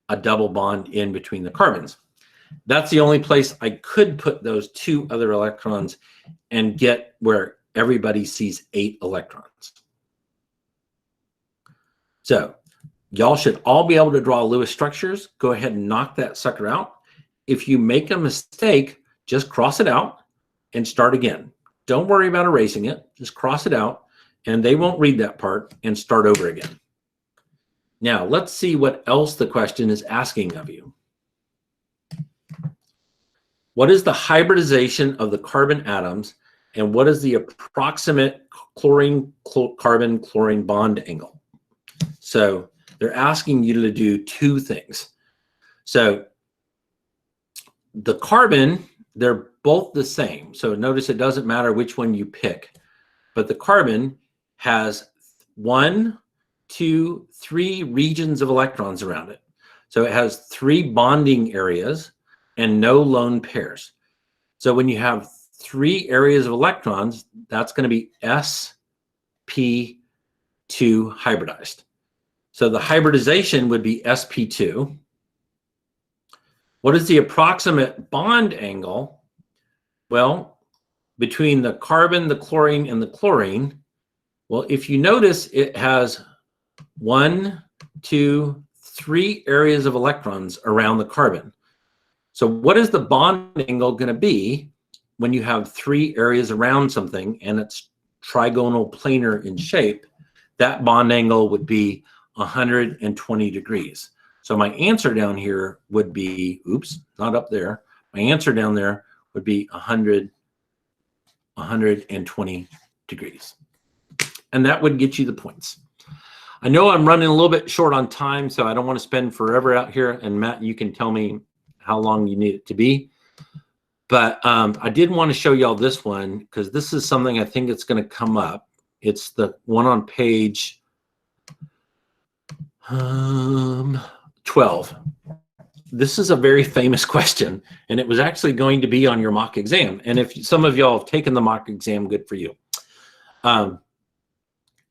a double bond in between the carbons. That's the only place I could put those 2 other electrons and get where everybody sees 8 electrons. So y'all should all be able to draw Lewis structures. Go ahead and knock that sucker out. If you make a mistake, just cross it out and start again. Don't worry about erasing it. Just cross it out, and they won't read that part, and start over again. Now, let's see what else the question is asking of you. What is the hybridization of the carbon atoms, and what is the approximate chlorine-carbon-chlorine bond angle? So they're asking you to do 2 things. So the carbon, they're both the same. So notice it doesn't matter which one you pick, but the carbon has 1, 2, 3 regions of electrons around it. So it has 3 bonding areas and no lone pairs. So when you have 3 areas of electrons, that's going to be sp2 hybridized. So the hybridization would be sp2. What is the approximate bond angle? Well, between the carbon, the chlorine, and the chlorine, well, if you notice, it has 1, 2, 3 areas of electrons around the carbon. So what is the bond angle going to be when you have 3 areas around something and it's trigonal planar in shape? That bond angle would be 120 degrees. So my answer down here would be, oops, not up there. My answer down there would be 120 degrees. And that would get you the points. I know I'm running a little bit short on time, so I don't want to spend forever out here. And Matt, you can tell me how long you need it to be. But I did want to show y'all this one because this is something I think it's going to come up. It's the one on page 12. This is a very famous question, and it was actually going to be on your mock exam. And if some of y'all have taken the mock exam, good for you.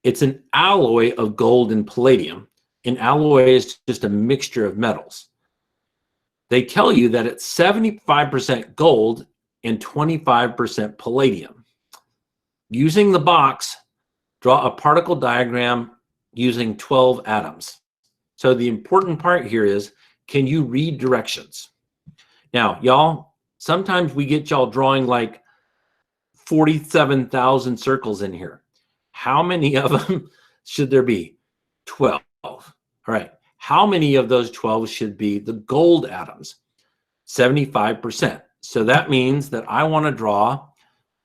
It's an alloy of gold and palladium. An alloy is just a mixture of metals. They tell you that it's 75% gold and 25% palladium. Using the box, draw a particle diagram using 12 atoms. So the important part here is, can you read directions? Now, y'all, sometimes we get y'all drawing like 47,000 circles in here. How many of them should there be? 12. All right. How many of those 12 should be the gold atoms? 75%. So that means that I want to draw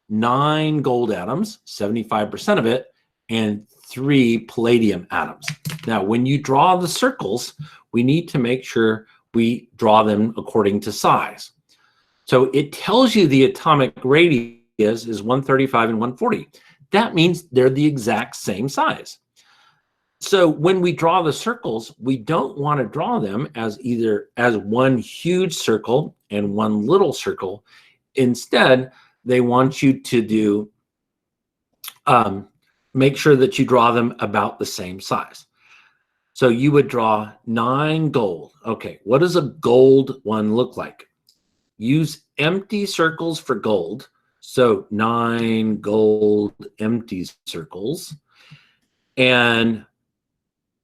9 gold atoms, 75% of it, and 3 palladium atoms. Now, when you draw the circles, we need to make sure we draw them according to size. So it tells you the atomic radius is 135 and 140. That means they're the exact same size. So when we draw the circles, we don't want to draw them as either as one huge circle and one little circle. Instead, they want you to do make sure that you draw them about the same size. So you would draw 9 gold. Okay, what does a gold one look like? Use empty circles for gold. So 9 gold empty circles. And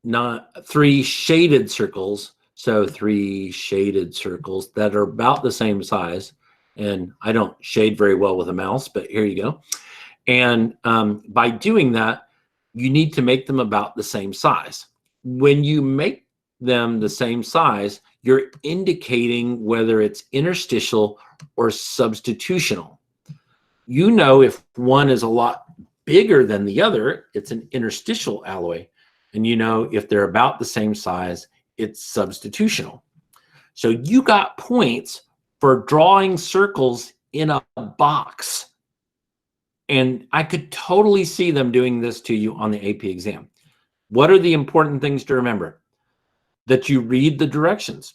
3 shaded circles. So 3 shaded circles that are about the same size. And I don't shade very well with a mouse, but here you go. And by doing that, you need to make them about the same size. When you make them the same size, you're indicating whether it's interstitial or substitutional. You know, if one is a lot bigger than the other, it's an interstitial alloy. And you know, if they're about the same size, it's substitutional. So you got points for drawing circles in a box. And I could totally see them doing this to you on the AP exam. What are the important things to remember? That you read the directions.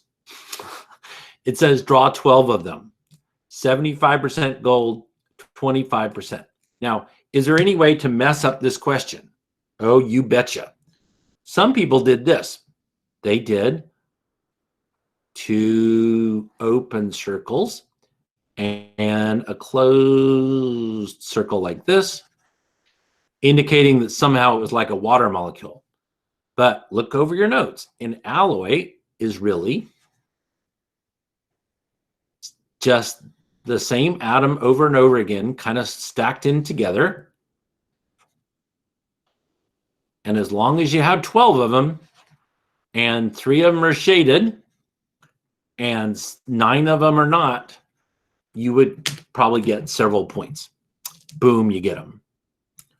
It says draw 12 of them. 75% gold, 25%. Now, is there any way to mess up this question? Oh, you betcha. Some people did this. They did 2 open circles and a closed circle like this, indicating that somehow it was like a water molecule. But look over your notes. An alloy is really just the same atom over and over again, kind of stacked in together. And as long as you have 12 of them, and 3 of them are shaded, and 9 of them are not, you would probably get several points. Boom, you get them,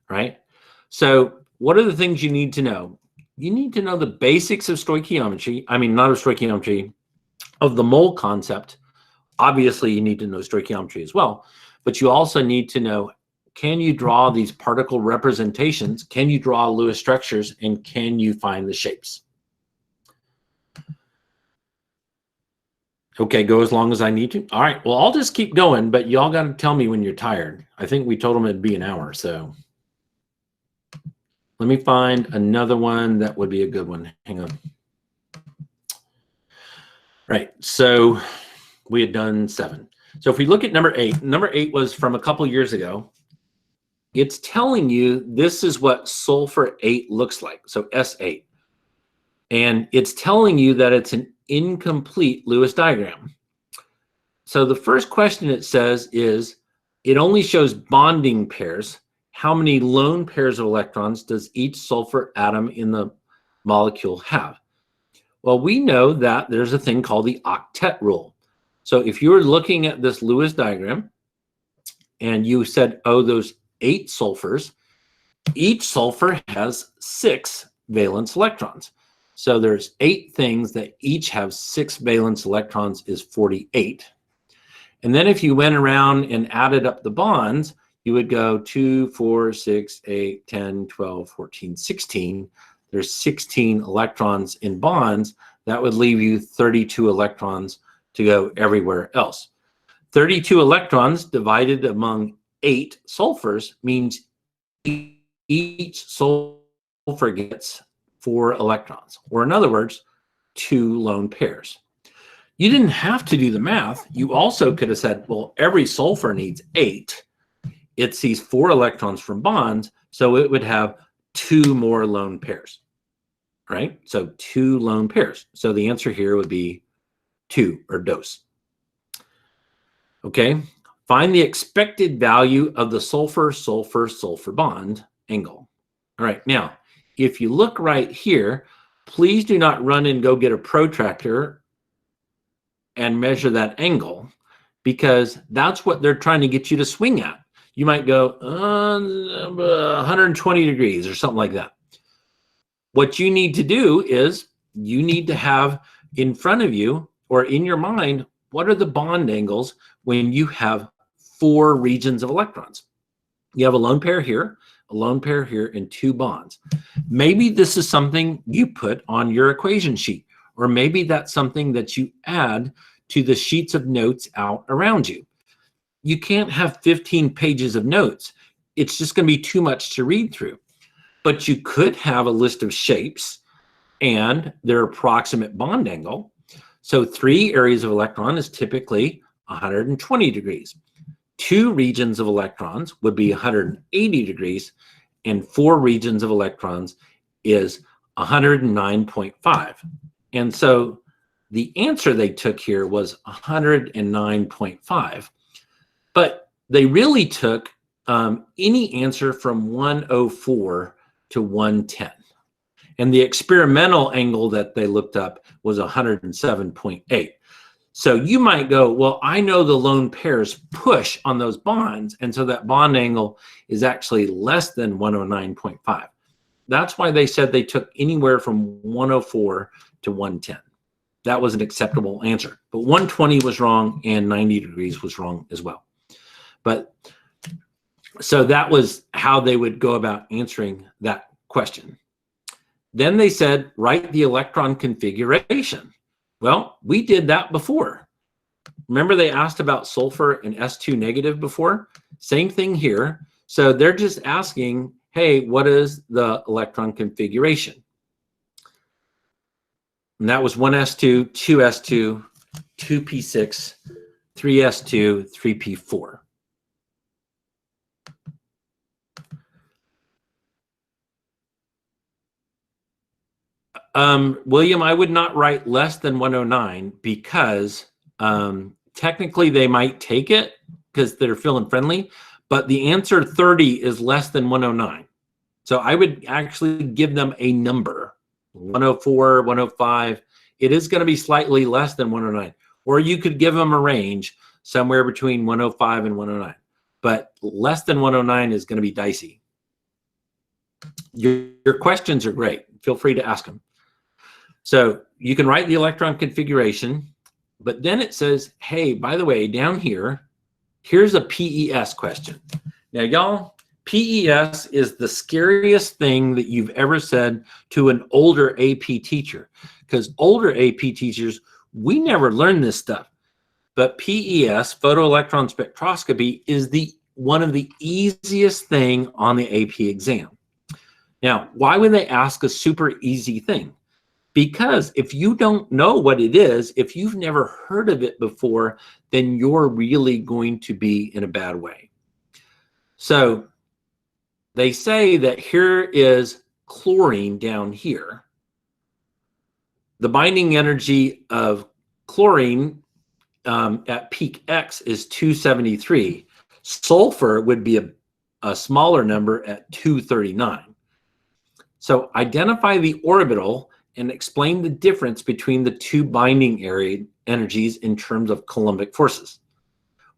right? So what are the things you need to know? You need to know the basics of stoichiometry. I mean, not of stoichiometry, of the mole concept. Obviously, you need to know stoichiometry as well, but you also need to know, can you draw these particle representations? Can you draw Lewis structures? And can you find the shapes? Okay, go as long as I need to. All right, well, I'll just keep going, but y'all got to tell me when you're tired. I think we told them it'd be an hour, so. Let me find another one that would be a good one. Hang on. Right, so we had done 7. So if we look at number 8 was from a couple years ago. It's telling you this is what sulfur 8 looks like, so S8. And it's telling you that it's an incomplete Lewis diagram. So the first question it says is, it only shows bonding pairs. How many lone pairs of electrons does each sulfur atom in the molecule have? Well, we know that there's a thing called the Octet Rule. So if you were looking at this Lewis diagram and you said, oh, those 8 sulfurs, each sulfur has 6 valence electrons. So there's 8 things that each have 6 valence electrons is 48. And then if you went around and added up the bonds, you would go 2, 4, 6, 8, 10, 12, 14, 16. There's 16 electrons in bonds. That would leave you 32 electrons to go everywhere else. 32 electrons divided among 8 sulfurs means each sulfur gets 4 electrons, or in other words, 2 lone pairs. You didn't have to do the math. You also could have said, well, every sulfur needs 8. It sees 4 electrons from bonds, so it would have 2 more lone pairs, right? So 2 lone pairs. So the answer here would be 2, or dos. Okay, find the expected value of the sulfur-sulfur-sulfur bond angle. All right, now, if you look right here, please do not run and go get a protractor and measure that angle, because that's what they're trying to get you to swing at. You might go 120 degrees or something like that. What you need to do is you need to have in front of you or in your mind, what are the bond angles when you have 4 regions of electrons? You have a lone pair here, a lone pair here, and 2 bonds. Maybe this is something you put on your equation sheet, or maybe that's something that you add to the sheets of notes out around you. You can't have 15 pages of notes. It's just going to be too much to read through. But you could have a list of shapes and their approximate bond angle. So 3 areas of electron is typically 120 degrees. 2 regions of electrons would be 180 degrees, and 4 regions of electrons is 109.5. And so the answer they took here was 109.5. But they really took any answer from 104 to 110. And the experimental angle that they looked up was 107.8. So you might go, well, I know the lone pairs push on those bonds, and so that bond angle is actually less than 109.5. That's why they said they took anywhere from 104 to 110. That was an acceptable answer. But 120 was wrong, and 90 degrees was wrong as well. But so that was how they would go about answering that question. Then they said, write the electron configuration. Well, we did that before. Remember they asked about sulfur and S2 negative before? Same thing here. So they're just asking, hey, what is the electron configuration? And that was 1s2, 2s2, 2p6, 3s2, 3p4. William, I would not write less than 109 because technically they might take it because they're feeling friendly, but the answer 30 is less than 109. So I would actually give them a number, 104, 105. It is going to be slightly less than 109. Or you could give them a range somewhere between 105 and 109. But less than 109 is going to be dicey. Your questions are great. Feel free to ask them. So you can write the electron configuration, but then it says, hey, by the way, down here, here's a PES question. Now, y'all, PES is the scariest thing that you've ever said to an older AP teacher, because older AP teachers, we never learned this stuff. But PES, photoelectron spectroscopy, is one of the easiest thing on the AP exam. Now, why would they ask a super easy thing? Because if you don't know what it is, if you've never heard of it before, then you're really going to be in a bad way. So they say that here is chlorine down here. The binding energy of chlorine at peak X is 273. Sulfur would be a smaller number at 239. So identify the orbital and explain the difference between the two binding energies in terms of Coulombic forces.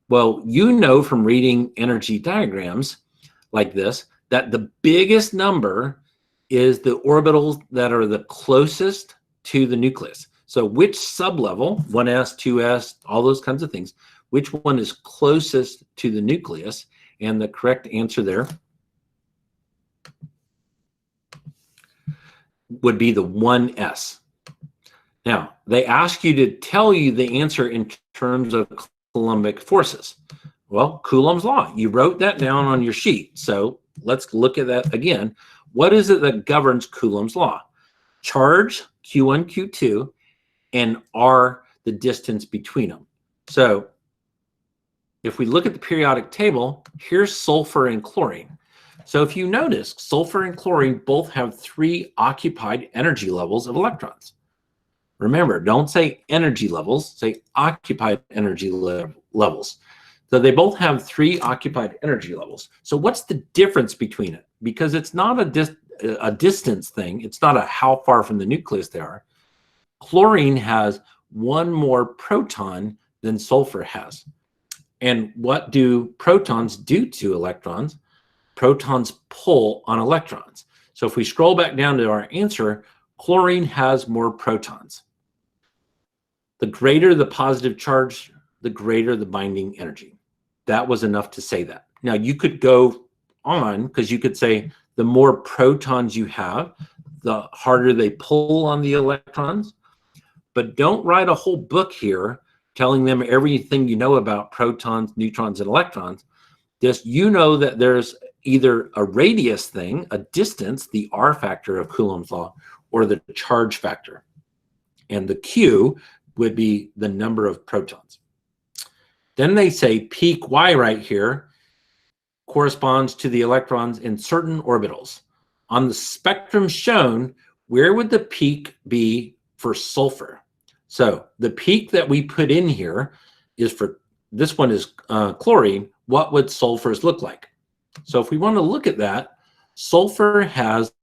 Well, you know from reading energy diagrams like this that the biggest number is the orbitals that are the closest to the nucleus. So which sublevel, 1s, 2s, all those kinds of things, which one is closest to the nucleus? And the correct answer there would be the 1s. Now, they ask you to tell you the answer in terms of Coulombic forces. Well, Coulomb's law, you wrote that down on your sheet. So let's look at that again. What is it that governs Coulomb's law? Charge, Q1, Q2, and R, the distance between them. So if we look at the periodic table, here's sulfur and chlorine. So if you notice, sulfur and chlorine both have 3 occupied energy levels of electrons. Remember, don't say energy levels, say occupied energy levels. So they both have 3 occupied energy levels. So what's the difference between it? Because it's not a distance thing. It's not a how far from the nucleus they are. Chlorine has 1 more proton than sulfur has. And what do protons do to electrons? Protons pull on electrons. So if we scroll back down to our answer, chlorine has more protons. The greater the positive charge, the greater the binding energy. That was enough to say that. Now you could go on because you could say the more protons you have, the harder they pull on the electrons. But don't write a whole book here telling them everything you know about protons, neutrons, and electrons. Just you know that there's either a radius thing, a distance, the R factor of Coulomb's law, or the charge factor. And the Q would be the number of protons. Then they say peak Y right here corresponds to the electrons in certain orbitals. On the spectrum shown, where would the peak be for sulfur? So the peak that we put in here is for, this one is chlorine. What would sulfurs look like? So if we want to look at that, sulfur has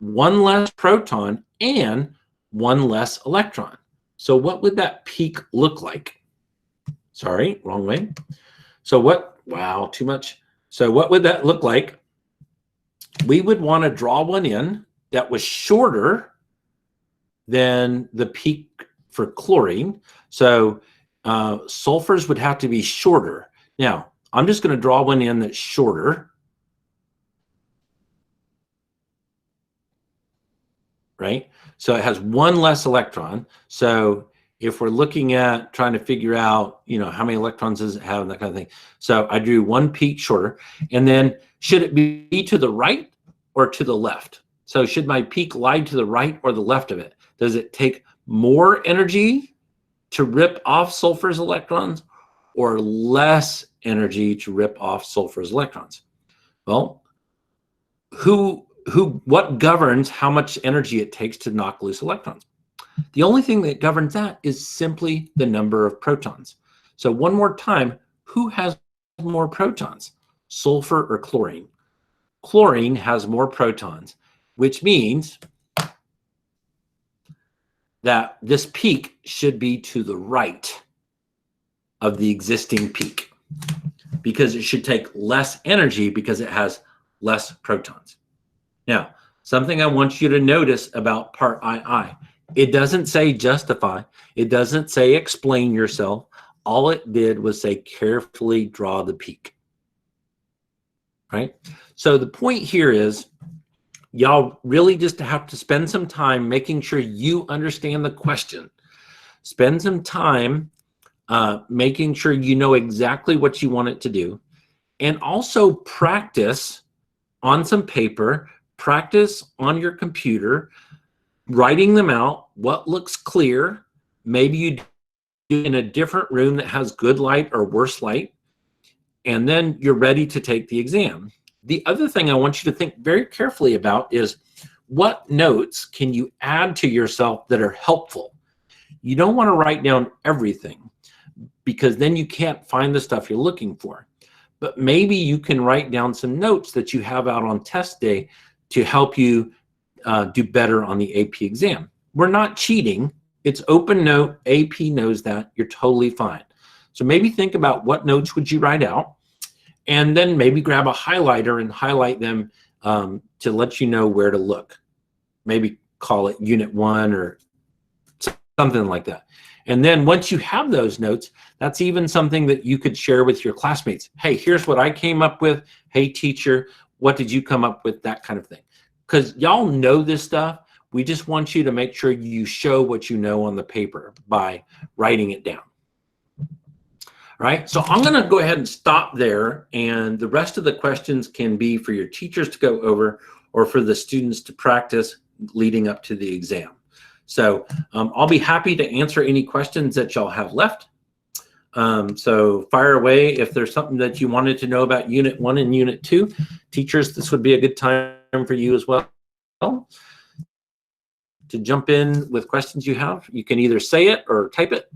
1 less proton and 1 less electron. So what would that peak look like? Sorry, wrong way. So what, wow, too much. So what would that look like? We would want to draw one in that was shorter than the peak for chlorine. So sulfurs would have to be shorter. Now, I'm just going to draw one in that's shorter. Right? So it has 1 less electron. So if we're looking at trying to figure out, you know, how many electrons does it have and that kind of thing. So I drew 1 peak shorter. And then should it be to the right or to the left? So should my peak lie to the right or the left of it? Does it take more energy to rip off sulfur's electrons or less energy to rip off sulfur's electrons? Well, what governs how much energy it takes to knock loose electrons? The only thing that governs that is simply the number of protons. So one more time, who has more protons, sulfur or chlorine? Chlorine has more protons, which means that this peak should be to the right of the existing peak because it should take less energy because it has less protons. Now, something I want you to notice about part II, it doesn't say justify, it doesn't say explain yourself. All it did was say carefully draw the peak, right? So the point here is y'all really just have to spend some time making sure you understand the question. Spend some time making sure you know exactly what you want it to do, and also practice on some paper, practice on your computer, writing them out, what looks clear. Maybe you do it in a different room that has good light or worse light, and then you're ready to take the exam. The other thing I want you to think very carefully about is what notes can you add to yourself that are helpful? You don't want to write down everything because then you can't find the stuff you're looking for. But maybe you can write down some notes that you have out on test day to help you do better on the AP exam. We're not cheating. It's open note. AP knows that. You're totally fine. So maybe think about what notes would you write out, and then maybe grab a highlighter and highlight them to let you know where to look. Maybe call it Unit 1 or something like that. And then once you have those notes, that's even something that you could share with your classmates. Hey, here's what I came up with. Hey, teacher, what did you come up with? That kind of thing. Because y'all know this stuff. We just want you to make sure you show what you know on the paper by writing it down. All right, so I'm going to go ahead and stop there, and the rest of the questions can be for your teachers to go over or for the students to practice leading up to the exam. So I'll be happy to answer any questions that y'all have left. So fire away if there's something that you wanted to know about Unit 1 and Unit 2. Teachers, this would be a good time for you as well to jump in with questions you have. You can either say it or type it.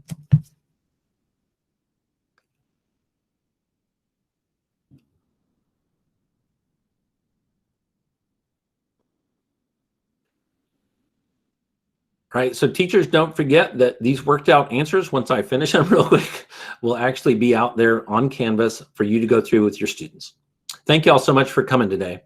Right, so teachers, don't forget that these worked out answers, once I finish them real quick, will actually be out there on Canvas for you to go through with your students. Thank you all so much for coming today.